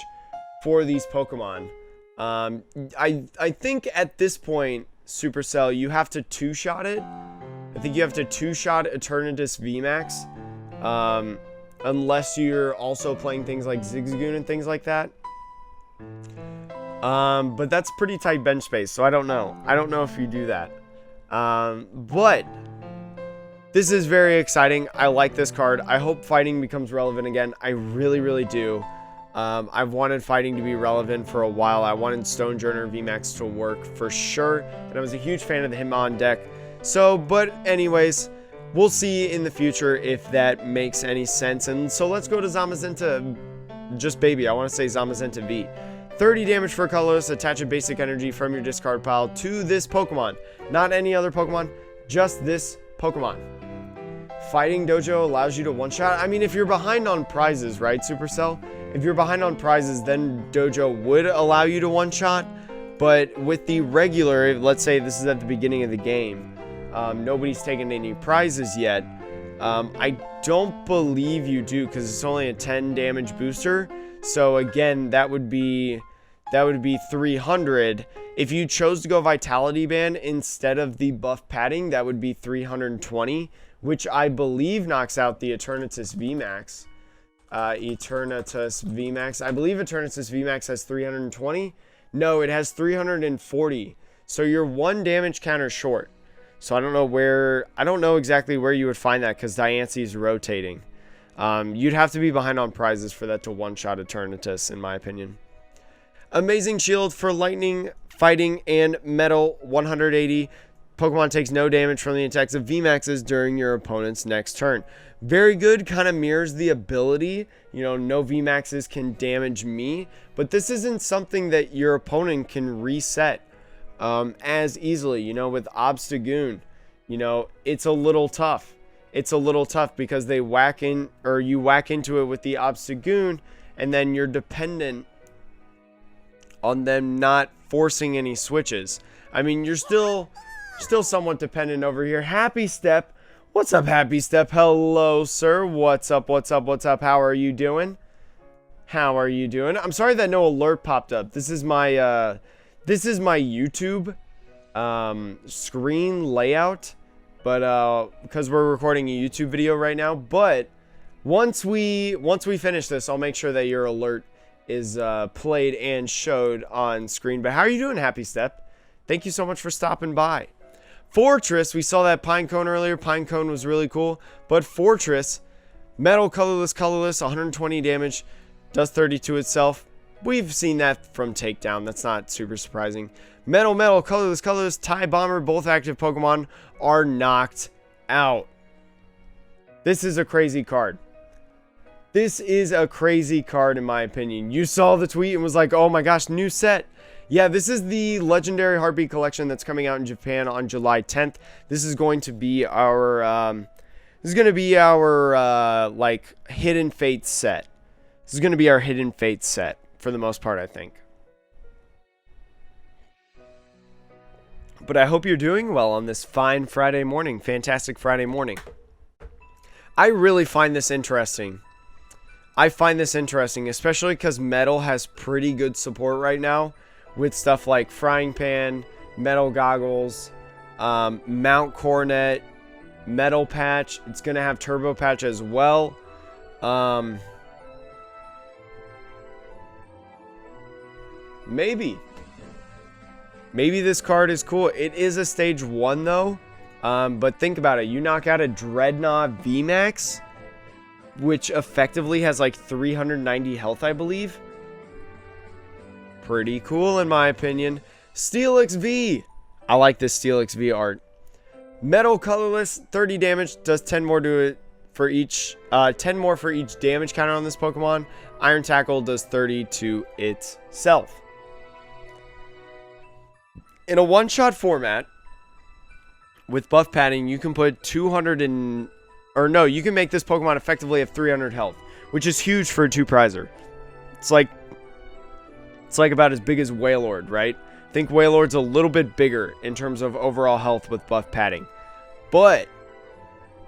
for these Pokemon. I think at this point, Supercell, you have to two-shot it. I think you have to two-shot Eternatus V-Max. Unless you're also playing things like Zigzagoon and things like that. But that's pretty tight bench space, so I don't know. I don't know if you do that. But... this is very exciting. I like this card. I hope fighting becomes relevant again. I really, really do. I've wanted fighting to be relevant for a while. I wanted Stonejourner VMAX to work for sure. And I was a huge fan of the Hitmon deck. So, but anyways, we'll see in the future if that makes any sense. And so let's go to Zamazenta, just baby. I want to say Zamazenta V. 30 damage for colorless. Attach a basic energy from your discard pile to this Pokemon. Not any other Pokemon, just this Pokemon. Fighting Dojo allows you to one-shot. I mean, if you're behind on prizes, right, Supercell? If you're behind on prizes, then Dojo would allow you to one-shot. But with the regular, let's say this is at the beginning of the game, nobody's taken any prizes yet. I don't believe you do, because it's only a 10 damage booster. So again, that would be 300. If you chose to go Vitality Band instead of the buff padding, that would be 320, which I believe knocks out the Eternatus V-Max. Eternatus V-Max. I believe Eternatus V-Max has 320. No, it has 340. So you're 1 damage counter short. So I don't know exactly where you would find that because Diancie is rotating. You'd have to be behind on prizes for that to one-shot Eternatus, in my opinion. Amazing Shield for Lightning, Fighting, and Metal 180. Pokemon takes no damage from the attacks of VMAXs during your opponent's next turn. Very good, kind of mirrors the ability. You know, no VMAXs can damage me. But this isn't something that your opponent can reset as easily. You know, with Obstagoon, you know, it's a little tough. It's a little tough because they whack in, or you whack into it with the Obstagoon, and then you're dependent on them not forcing any switches. I mean, you're still somewhat dependent over here. Happy Step. What's up, Happy Step? Hello, sir. What's up? What's up? What's up? How are you doing? How are you doing? I'm sorry that no alert popped up. This is my YouTube screen layout, but because we're recording a YouTube video right now. But once we finish this, I'll make sure that your alert is played and showed on screen. But how are you doing, Happy Step? Thank you so much for stopping by. Fortress, we saw that Pinecone earlier. Pinecone was really cool. But Fortress, Metal, Colorless, 120 damage, does 32 itself. We've seen that from Takedown. That's not super surprising. Metal, Colorless, Tie Bomber, both active Pokemon are knocked out. This is a crazy card. This is a crazy card, in my opinion. You saw the tweet and was like, oh my gosh, new set. Yeah, this is the Legendary Heartbeat Collection that's coming out in Japan on July 10th. This is going to be our, like, Hidden Fate set. This is going to be our Hidden Fate set, for the most part, I think. But I hope you're doing well on this fine Friday morning. Fantastic Friday morning. I really find this interesting. I find this interesting, especially because Metal has pretty good support right now with stuff like Frying Pan, Metal Goggles, Mount Coronet, Metal Patch. It's going to have Turbo Patch as well. Maybe this card is cool. It is a stage 1 though. But think about it. You knock out a Dreadnought VMAX, which effectively has like 390 health, I believe. Pretty cool in my opinion. Steelix V. I like this Steelix V art. Metal, Colorless, 30 damage, does 10 more to it for each 10 more for each damage counter on this Pokemon. Iron Tackle does 30 to itself. In a one-shot format with buff padding, you can put 200 in, or no, you can make this Pokemon effectively have 300 health, which is huge for a 2-prizer. It's like about as big as Wailord, right? I think Wailord's a little bit bigger in terms of overall health with buff padding. But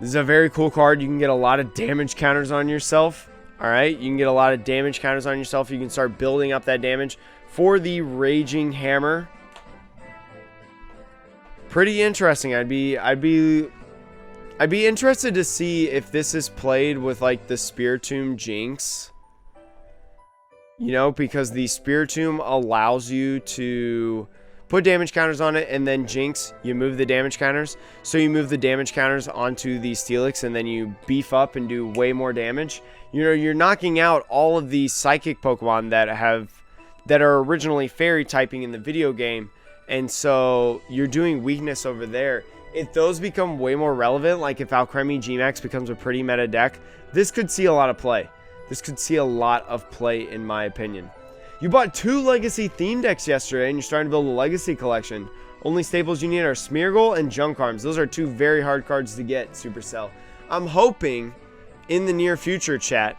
this is a very cool card. You can get a lot of damage counters on yourself. All right, you can get a lot of damage counters on yourself. You can start building up that damage for the Raging Hammer. Pretty interesting. I'd be interested to see if this is played with like the Spiritomb Jinx. You know, because the Spiritomb allows you to put damage counters on it, and then Jinx, you move the damage counters. So you move the damage counters onto the Steelix, and then you beef up and do way more damage. You know, you're knocking out all of the Psychic Pokemon that are originally Fairy typing in the video game. And so you're doing weakness over there. If those become way more relevant, like if Alcremie G-Max becomes a pretty meta deck, this could see a lot of play. This could see a lot of play, in my opinion. You bought 2 Legacy theme decks yesterday, and you're starting to build a Legacy collection. Only staples you need are Smeargle and Junk Arms. Those are 2 very hard cards to get, Supercell. I'm hoping in the near future, chat,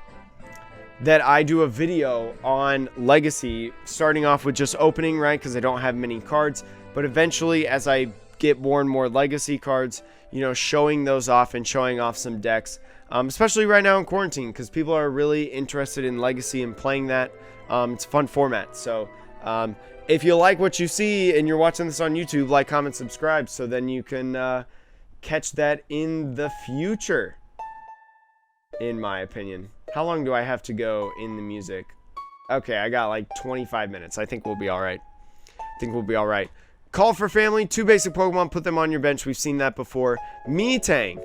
that I do a video on Legacy, starting off with just opening, right, because I don't have many cards, but eventually, as I get more and more Legacy cards, you know, showing those off and showing off some decks, especially right now in quarantine, because people are really interested in Legacy and playing that. It's a fun format. So if you like what you see and you're watching this on YouTube, like, comment, subscribe, so then you can catch that in the future, in my opinion. How long do I have to go in the music? Okay, I got like 25 minutes. I think we'll be all right. Call for Family, 2 basic Pokemon, put them on your bench. We've seen that before. Metang,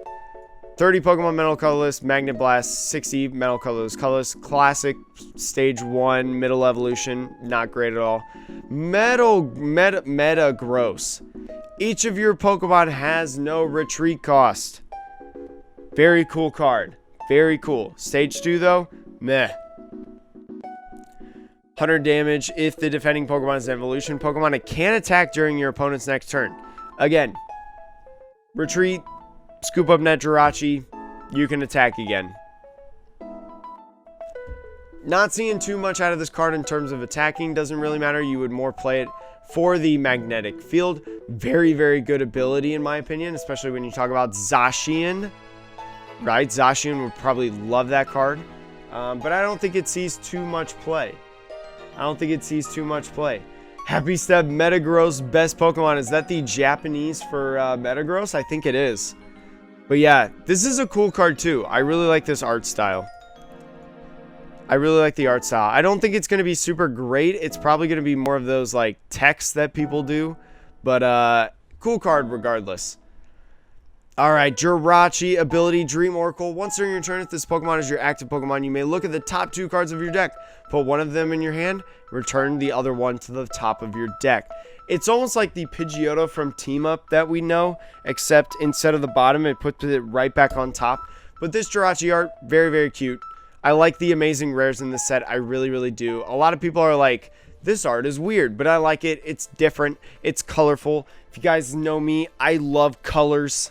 30 Pokemon Metal Colorless, Magnet Blast, 60 Metal Colorless, Classic, Stage 1, Middle Evolution, not great at all. Meta Gross. Each of your Pokemon has no retreat cost. Very cool card. Very cool. Stage 2 though, meh. 100 damage if the defending Pokemon is an evolution Pokemon. It can attack during your opponent's next turn. Again, retreat, scoop up net Jirachi, you can attack again. Not seeing too much out of this card in terms of attacking. Doesn't really matter. You would more play it for the magnetic field. Very, very good ability in my opinion, especially when you talk about Zacian. Right? Zacian would probably love that card. But I don't think it sees too much play. Happy Step Metagross, best Pokemon. Is that the Japanese for Metagross? I think it is. But yeah, this is a cool card too. I really like this art style. I don't think it's going to be super great. It's probably going to be more of those like texts that people do. But cool card regardless. Alright, Jirachi Ability, Dream Oracle. Once during your turn, if this Pokemon is your active Pokemon, you may look at the top 2 cards of your deck. Put one of them in your hand, return the other one to the top of your deck. It's almost like the Pidgeotto from Team Up that we know, except instead of the bottom, it puts it right back on top. But this Jirachi art, very, very cute. I like the amazing rares in this set. I really, really do. A lot of people are like, this art is weird, but I like it. It's different. It's colorful. If you guys know me, I love colors.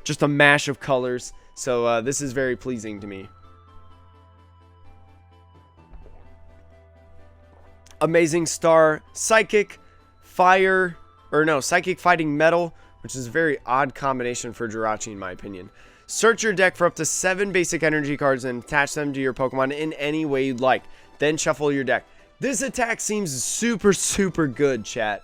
Just a mash of colors. So this is very pleasing to me. Amazing Star, Psychic, Fire, Psychic Fighting Metal, which is a very odd combination for Jirachi in my opinion. Search your deck for up to 7 basic energy cards and attach them to your Pokemon in any way you'd like. Then shuffle your deck. This attack seems super, super good, chat.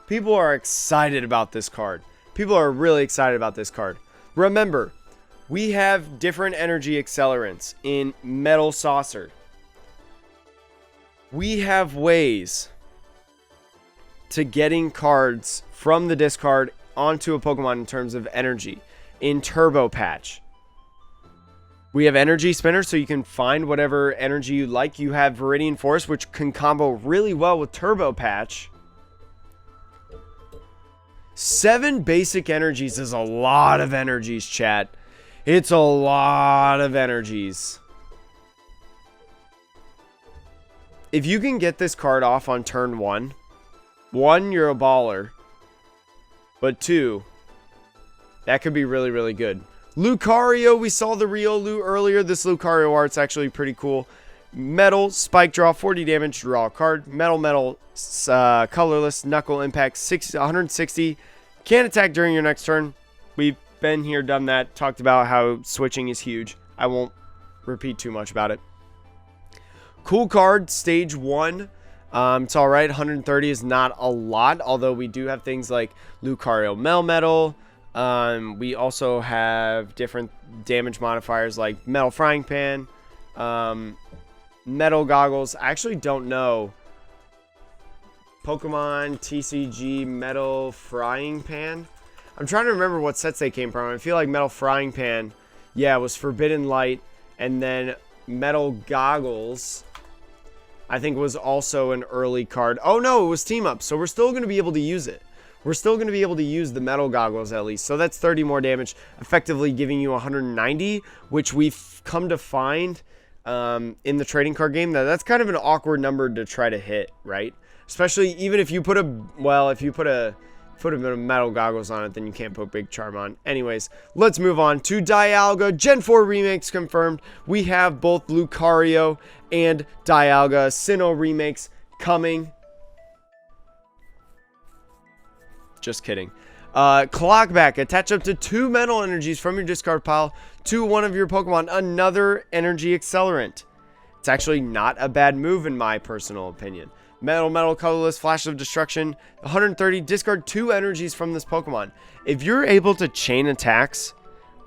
People are excited about this card. People are really excited about this card. Remember, we have different energy accelerants in Metal Saucer. We have ways to getting cards from the discard onto a Pokemon in terms of energy. In Turbo Patch, we have Energy Spinner, so you can find whatever energy you like. You have Viridian Force, which can combo really well with Turbo Patch. 7 basic energies is a lot of energies, chat. It's a lot of energies. If you can get this card off on turn 1, you're a baller. But 2, that could be really, really good. Lucario, we saw the Riolu earlier. This Lucario art's actually pretty cool. Metal, Spike Draw, 40 damage, draw a card. Metal, colorless, Knuckle Impact, 160. Can't attack during your next turn. We've been here, done that, talked about how switching is huge. I won't repeat too much about it. Cool card, Stage 1. It's alright, 130 is not a lot, although we do have things like Lucario Melmetal. We also have different damage modifiers like Metal Frying Pan, Metal Goggles. I actually don't know. Pokemon TCG Metal Frying Pan. I'm trying to remember what sets they came from. I feel like Metal Frying Pan, yeah, was Forbidden Light, and then Metal Goggles, I think, was also an early card. Oh no, it was Team Up, so we're still going to be able to use it. We're still going to be able to use the Metal Goggles at least. So that's 30 more damage, effectively giving you 190, which we've come to find in the trading card game. That's kind of an awkward number to try to hit, right? Especially even if you put a, well, if you put a Metal Goggles on it, then you can't put Big Charm on. Anyways, let's move on to Dialga. Gen 4 remakes confirmed. We have both Lucario and Dialga Sinnoh remakes coming. Just kidding. Clockback, attach up to 2 metal energies from your discard pile to one of your Pokemon, another energy accelerant. It's actually not a bad move in my personal opinion. Metal, colorless, flash of destruction, 130, discard 2 energies from this Pokemon. If you're able to chain attacks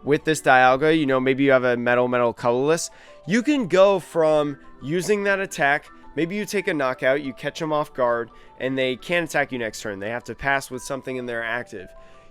with this Dialga, you know, maybe you have a metal, colorless, you can go from using that attack, maybe you take a knockout, you catch them off guard, and they can't attack you next turn. They have to pass with something in their active.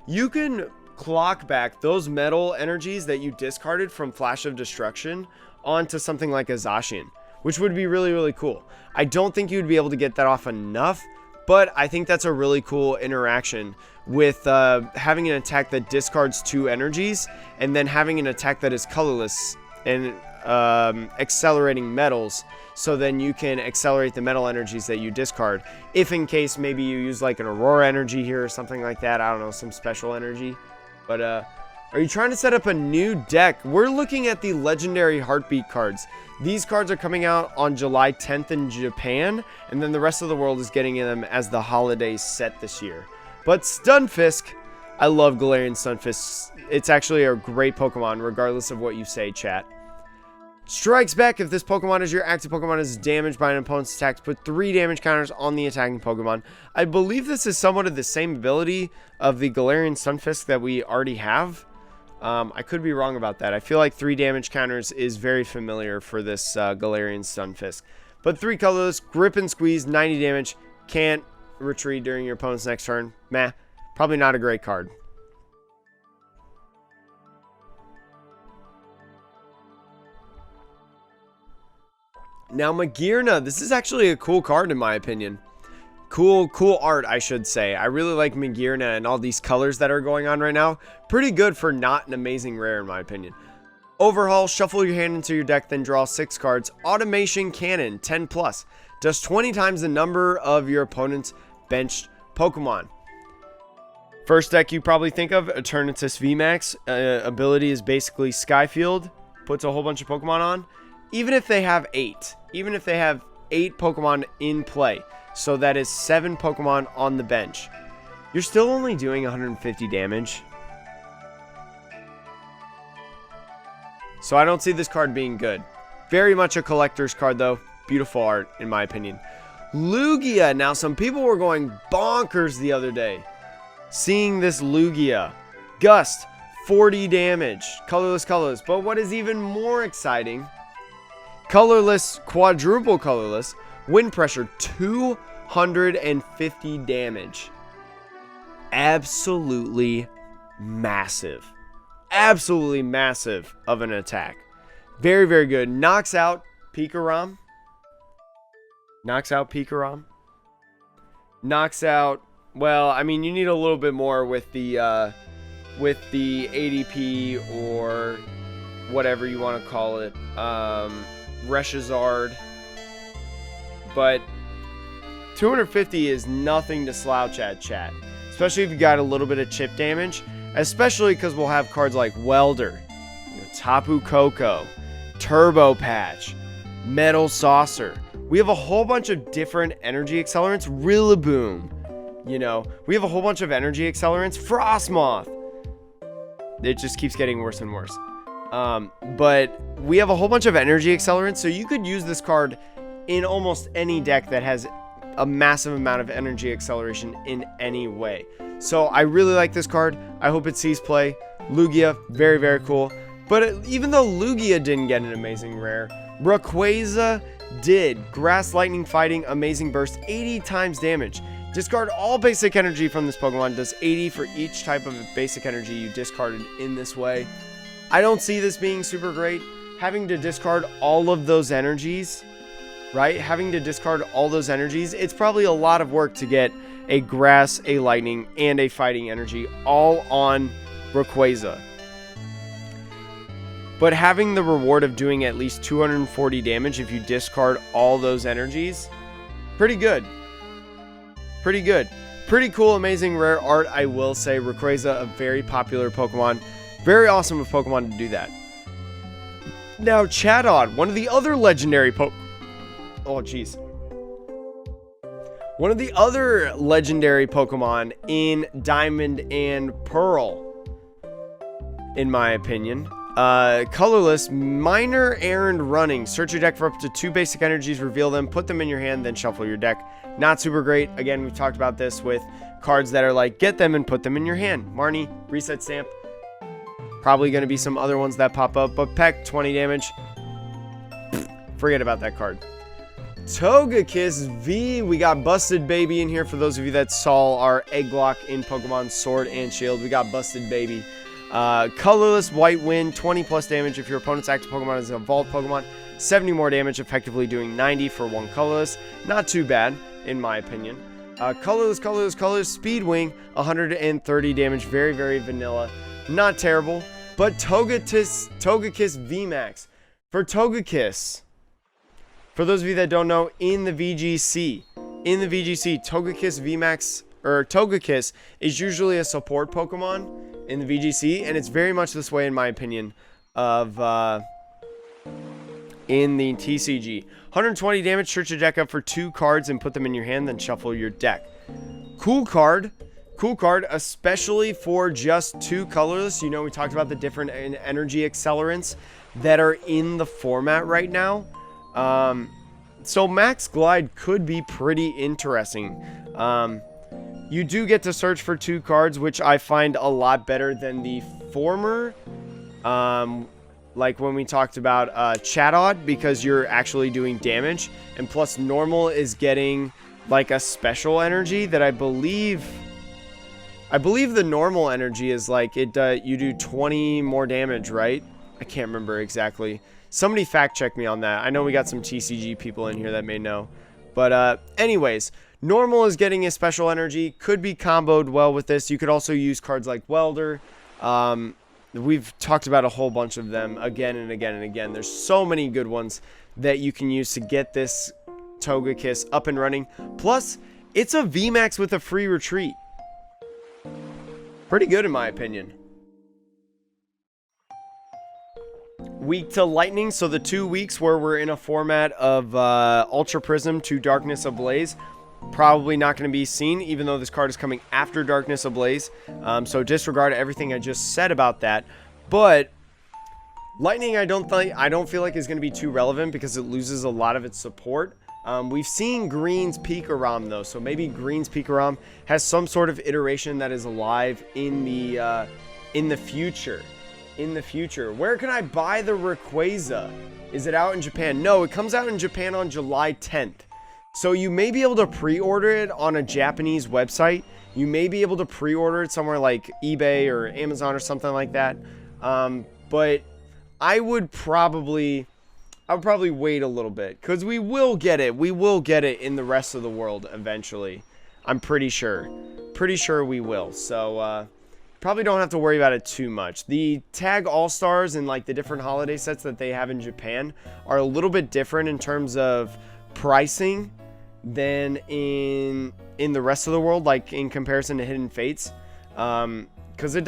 You can clock back those metal energies that you discarded from Flash of Destruction onto something like a Zacian, which would be really, really cool. I don't think you'd be able to get that off enough, but I think that's a really cool interaction with having an attack that discards 2 energies and then having an attack that is colorless and accelerating metals, so then you can accelerate the metal energies that you discard if in case maybe you use like an Aurora energy here or something like that. I don't know, some special energy. But are you trying to set up a new deck? We're looking at the legendary Heartbeat cards. These cards are coming out on July 10th in Japan, and then the rest of the world is getting them as the holiday set this year. But Stunfisk, I love Galarian Stunfisk. It's actually a great Pokemon regardless of what you say, chat. Strikes back. If this Pokemon is your active Pokemon is damaged by an opponent's attack, put 3 damage counters on the attacking Pokemon. I believe this is somewhat of the same ability of the Galarian Stunfisk that we already have. I could be wrong about that. I feel like 3 damage counters is very familiar for this Galarian Stunfisk. But 3 colorless, grip and squeeze, 90 damage, can't retreat during your opponent's next turn. Meh, probably not a great card. Now, Magearna, this is actually a cool card in my opinion. Cool art, I should say. I really like Magearna and all these colors that are going on right now. Pretty good for not an amazing rare in my opinion. Overhaul, shuffle your hand into your deck, then draw 6 cards. Automation Cannon, 10+. Does 20 times the number of your opponent's benched Pokemon. First deck you probably think of, Eternatus V-Max. Ability is basically Skyfield. Puts a whole bunch of Pokemon on. Even if they have 8. Even if they have 8 Pokemon in play. So that is 7 Pokemon on the bench. You're still only doing 150 damage. So I don't see this card being good. Very much a collector's card though. Beautiful art in my opinion. Lugia. Now some people were going bonkers the other day seeing this Lugia. Gust, 40 damage. Colorless. But what is even more exciting, colorless, quadruple colorless, wind pressure, 250 damage. Absolutely massive. Absolutely massive of an attack. Very, very good. Knocks out Pikarom. Knocks out, well, I mean, you need a little bit more with the ADP or whatever you want to call it. Reshazard. But 250 is nothing to slouch at, chat. Especially if you got a little bit of chip damage. Especially because we'll have cards like Welder, Tapu Koko, Turbo Patch, Metal Saucer. We have a whole bunch of different energy accelerants. Rillaboom. You know, we have a whole bunch of energy accelerants. Frostmoth. It just keeps getting worse and worse. But we have a whole bunch of energy accelerants. So you could use this card in almost any deck that has a massive amount of energy acceleration in any way. So I really like this card. I hope it sees play. Lugia, very, very cool. But even though Lugia didn't get an amazing rare, Rayquaza did. Grass, Lightning, Fighting, Amazing Burst, 80 times damage. Discard all basic energy from this Pokemon. Does 80 for each type of basic energy you discarded in this way. I don't see this being super great. Having to discard all of those energies, right? Having to discard all those energies, it's probably a lot of work to get a Grass, a Lightning, and a Fighting energy all on Rayquaza. But having the reward of doing at least 240 damage if you discard all those energies, pretty good. Pretty good. Pretty cool, amazing, rare art, I will say. Rayquaza, a very popular Pokemon. Very awesome of Pokemon to do that. Now, Chatot, one of the other legendary Oh, jeez. One of the other legendary Pokemon in Diamond and Pearl, in my opinion. Colorless, minor errand running. Search your deck for up to 2 basic energies, reveal them, put them in your hand, then shuffle your deck. Not super great. Again, we've talked about this with cards that are like, get them and put them in your hand. Marnie, reset stamp. Probably going to be some other ones that pop up, but Peck, 20 damage. Forget about that card. Togekiss V, we got Busted Baby in here. For those of you that saw our egg lock in Pokemon Sword and Shield, we got Busted Baby. Colorless, White Wind, 20 plus damage if your opponent's active Pokemon is an evolved Pokemon. 70 more damage, effectively doing 90 for one colorless. Not too bad, in my opinion. Colorless, Speedwing, 130 damage. Very, very vanilla. Not terrible. But Togekiss V-Max. For Togekiss, for those of you that don't know, in the VGC, Togekiss V-Max, or Togekiss, is usually a support Pokemon in the VGC, and it's very much this way, in my opinion, of in the TCG. 120 damage, search your deck up for 2 cards and put them in your hand, then shuffle your deck. Cool card, especially for just 2 colorless. You know, we talked about the different energy accelerants that are in the format right now. So Max Glide could be pretty interesting. You do get to search for 2 cards, which I find a lot better than the former. Like when we talked about Chatot, because you're actually doing damage. And plus normal is getting like a special energy that I believe the normal energy is like you do 20 more damage, right? I can't remember exactly. Somebody fact check me on that. I know we got some TCG people in here that may know. But anyways, normal is getting a special energy. Could be comboed well with this. You could also use cards like Welder. We've talked about a whole bunch of them again and again and again. There's so many good ones that you can use to get this Togekiss up and running. Plus, it's a VMAX with a free retreat. Pretty good in my opinion. Week to Lightning, so the 2 weeks where we're in a format of Ultra Prism to Darkness Ablaze, probably not going to be seen, even though this card is coming after Darkness Ablaze. So disregard everything I just said about that. But Lightning, I don't feel like is going to be too relevant because it loses a lot of its support. We've seen Green's Pikarom though, so maybe Green's Pikarom has some sort of iteration that is alive in the future. Where can I buy the Rayquaza? Is it out in Japan? No, it comes out in Japan on July 10th. So you may be able to pre-order it on a Japanese website. You may be able to pre-order it somewhere like eBay or Amazon or something like that. But I would probably wait a little bit because we will get it. We will get it in the rest of the world eventually. I'm pretty sure. Pretty sure we will. So, probably don't have to worry about it too much. The Tag All-Stars and like the different holiday sets that they have in Japan are a little bit different in terms of pricing than in the rest of the world, like in comparison to Hidden Fates. Because it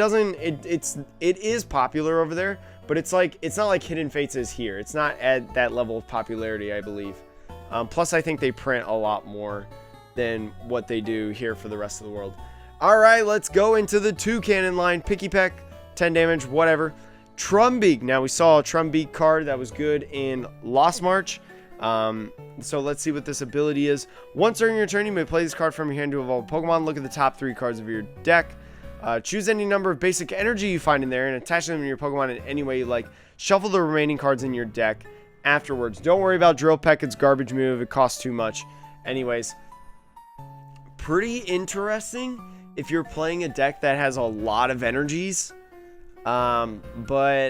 is popular over there, but it's not like Hidden Fates is here. It's not at that level of popularity, I believe. Plus I think they print a lot more than what they do here for the rest of the world. Alright, let's go into the 2 cannon line. Picky Peck, 10 damage, whatever. Trumbeak. Now, we saw a Trumbeak card that was good in Lost March. So let's see what this ability is. Once during your turn, you may play this card from your hand to evolve a Pokemon. Look at the top 3 cards of your deck. Choose any number of basic energy you find in there and attach them to your Pokemon in any way you like. Shuffle the remaining cards in your deck afterwards. Don't worry about Drill Peck. It's garbage move. It costs too much. Anyways, pretty interesting if you're playing a deck that has a lot of energies, but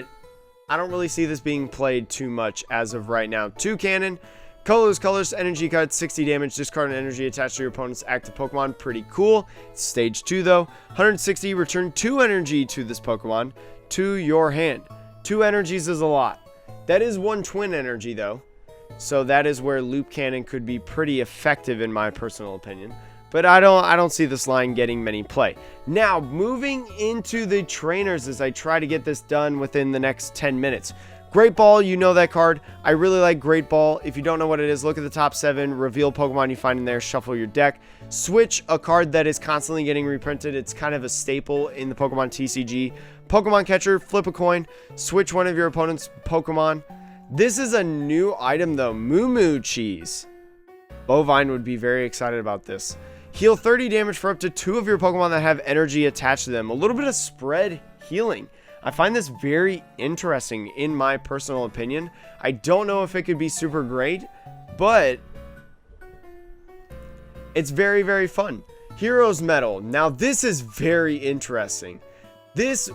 I don't really see this being played too much as of right now. 2 cannon, colors, energy cut, 60 damage, discard an energy attached to your opponent's active Pokemon. Pretty cool. It's stage 2 though. 160, return 2 energy to this Pokemon to your hand. 2 energies is a lot. That is 1 twin energy though, so that is where Loop Cannon could be pretty effective in my personal opinion. But I don't see this line getting many play. Now, moving into the trainers as I try to get this done within the next 10 minutes. Great Ball, you know that card. I really like Great Ball. If you don't know what it is, look at the top 7, reveal Pokemon you find in there, shuffle your deck. Switch, a card that is constantly getting reprinted. It's kind of a staple in the Pokemon TCG. Pokemon Catcher, flip a coin, switch one of your opponent's Pokemon. This is a new item though, Moo Moo Cheese. Bovine would be very excited about this. Heal 30 damage for up to 2 of your Pokemon that have energy attached to them. A little bit of spread healing. I find this very interesting in my personal opinion. I don't know if it could be super great, but it's very, very fun. Hero's Medal. Now this is very interesting.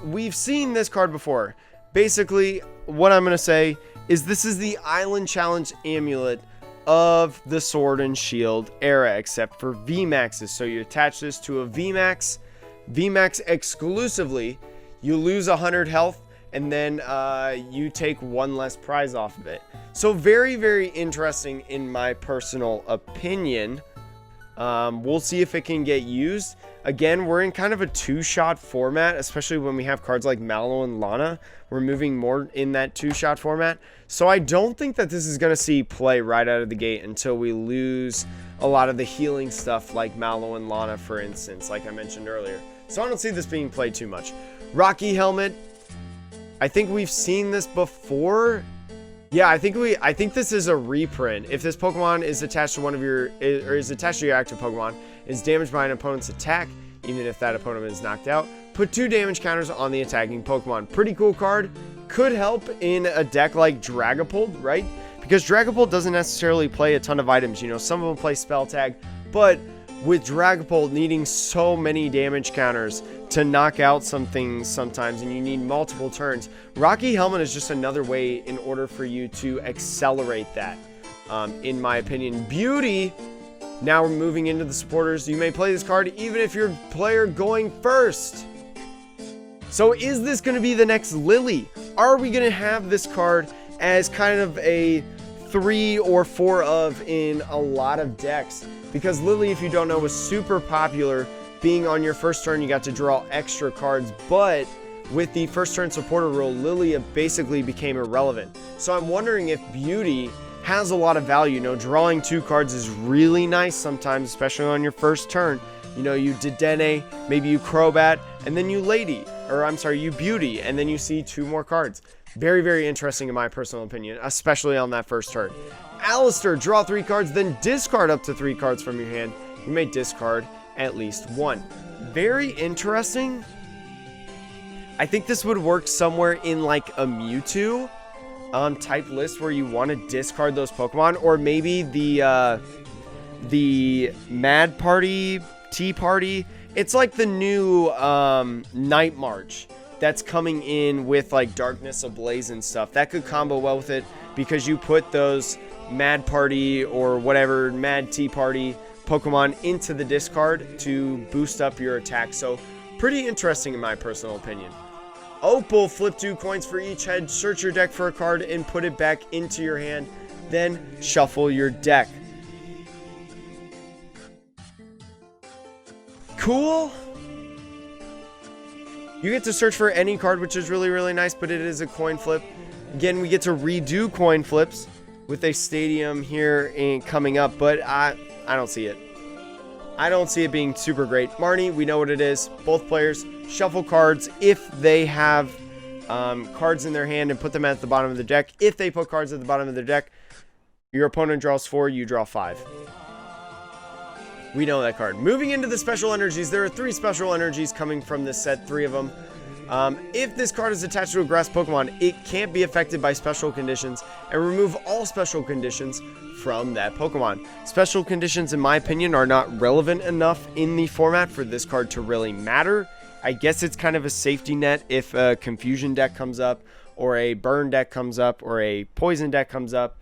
We've seen this card before. Basically, what I'm going to say is this is the Island Challenge Amulet of the Sword and Shield era, except for V-Maxes. So you attach this to a V-Max exclusively. You lose 100 health, and then you take 1 less prize off of it. So very, very interesting in my personal opinion. We'll see if it can get used. Again, we're in kind of a 2-shot format, especially when we have cards like Mallow and Lana. We're moving more in that 2-shot format. So I don't think that this is going to see play right out of the gate until we lose a lot of the healing stuff like Mallow and Lana, for instance, like I mentioned earlier. So I don't see this being played too much. Rocky Helmet. I think we've seen this before. Yeah, I think this is a reprint. If this Pokemon is attached to one of your, or is attached to your active Pokemon, is damaged by an opponent's attack, even if that opponent is knocked out, put 2 damage counters on the attacking Pokemon. Pretty cool card. Could help in a deck like Dragapult, right? Because Dragapult doesn't necessarily play a ton of items. You know, some of them play Spell Tag, but with Dragapult needing so many damage counters to knock out some things sometimes, and you need multiple turns, Rocky Helmet is just another way in order for you to accelerate that, in my opinion. Beauty. Now we're moving into the supporters. You may play this card even if your player going first. So is this going to be the next Lily? Are we going to have this card as kind of a 3 or 4 of in a lot of decks? Because Lily, if you don't know, was super popular. Being on your first turn, you got to draw extra cards, but with the first turn supporter rule, Lily basically became irrelevant. So I'm wondering if Beauty has a lot of value. You know, drawing 2 cards is really nice sometimes, especially on your first turn. You know, you Dedenne, maybe you Crobat, and then you you Beauty, and then you see 2 more cards. Very, very interesting in my personal opinion, especially on that first turn. Alistair, draw 3 cards, then discard up to 3 cards from your hand. You may discard at least 1. Very interesting. I think this would work somewhere in like a Mewtwo type list where you want to discard those Pokemon, or maybe the Mad Party, Tea Party. It's like the new Night March that's coming in with like Darkness Ablaze and stuff. That could combo well with it because you put those Mad Party or whatever Mad Tea Party Pokemon into the discard to boost up your attack. So pretty interesting in my personal opinion. Opal, flip 2 coins for each head, search your deck for a card and put it back into your hand, then shuffle your deck. Cool. You get to search for any card, which is really, really nice, but it is a coin flip. Again, we get to redo coin flips with a stadium here and coming up, but I don't see it. I don't see it being super great. Marnie, we know what it is. Both players shuffle cards if they have cards in their hand and put them at the bottom of the deck. If they put cards at the bottom of their deck, your opponent draws 4, you draw 5. We know that card. Moving into the special energies, there are 3 special energies coming from this set, 3 of them. If this card is attached to a grass Pokemon, it can't be affected by special conditions, and remove all special conditions from that Pokemon. Special conditions, in my opinion, are not relevant enough in the format for this card to really matter. I guess it's kind of a safety net if a Confusion deck comes up, or a Burn deck comes up, or a Poison deck comes up.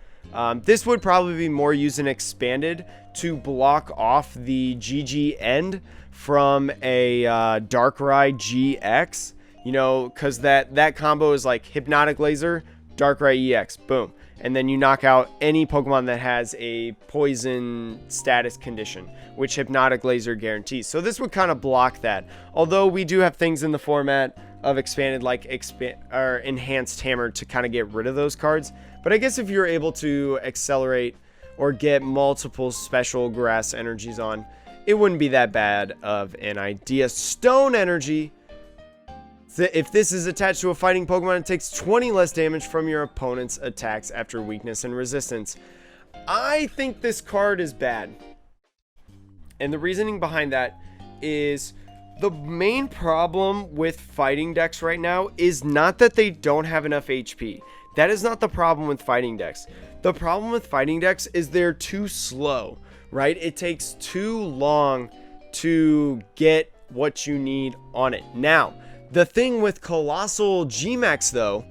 This would probably be more used in Expanded to block off the GG end from a Darkrai GX. You know, because that combo is like Hypnotic Laser, Darkrai EX, boom. And then you knock out any Pokemon that has a poison status condition, which Hypnotic Laser guarantees. So this would kind of block that. Although we do have things in the format of expanded like or enhanced hammer to kind of get rid of those cards. But I guess if you're able to accelerate or get multiple special grass energies on, it wouldn't be that bad of an idea. Stone energy. If this is attached to a fighting Pokemon, it takes 20 less damage from your opponent's attacks after weakness and resistance. I think this card is bad. And the reasoning behind that is the main problem with fighting decks right now is not that they don't have enough HP. That is not the problem with fighting decks. The problem with fighting decks is they're too slow, right? It takes too long to get what you need on it. Now, the thing with Colossal G-Max though,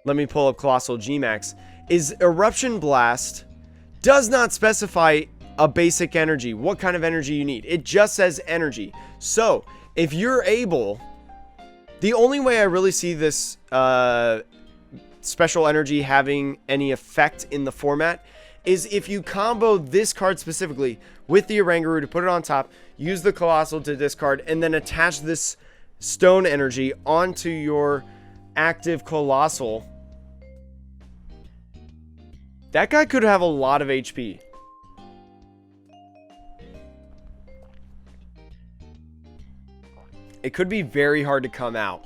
let me pull up Colossal G-Max, is Eruption Blast does not specify a basic energy, what kind of energy you need. It just says energy. So, if you're able, the only way I really see this special energy having any effect in the format is if you combo this card specifically with the Oranguru to put it on top, use the Colossal to discard, and then attach this stone energy onto your active Colossal. That guy could have a lot of HP. It could be very hard to come out,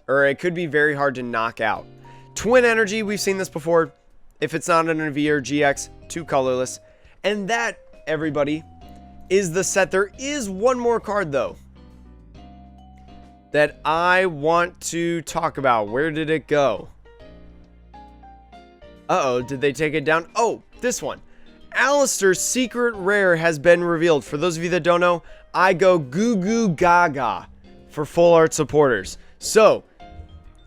or it could be very hard to knock out. Twin energy, we've seen this before. If it's not an V or GX, 2 colorless. And that, everybody, is the set. There is one more card, though, that I want to talk about. Where did it go? Uh-oh, did they take it down? Oh, this one. Alistair's secret rare has been revealed. For those of you that don't know, I go goo goo gaga for full art supporters. So,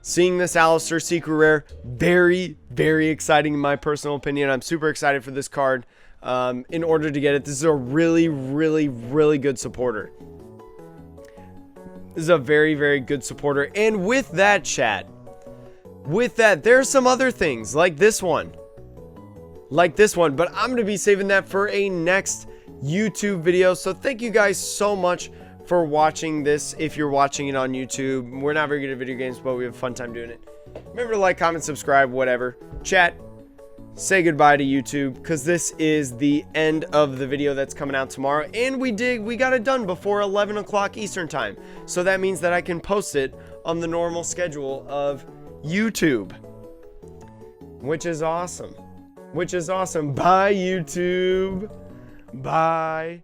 seeing this Alistair secret rare, very, very exciting in my personal opinion. I'm super excited for this card. In order to get it, this is a really, really, really good supporter. This is a very, very good supporter. And with that, chat, with that, there's some other things like this one. But I'm going to be saving that for a next YouTube video. So thank you guys so much for watching this. If you're watching it on YouTube, we're not very good at video games, but we have a fun time doing it. Remember to like, comment, subscribe, whatever. Chat, say goodbye to YouTube, because this is the end of the video that's coming out tomorrow. And we got it done before 11 o'clock Eastern time. So that means that I can post it on the normal schedule of YouTube, which is awesome. Bye, YouTube. Bye.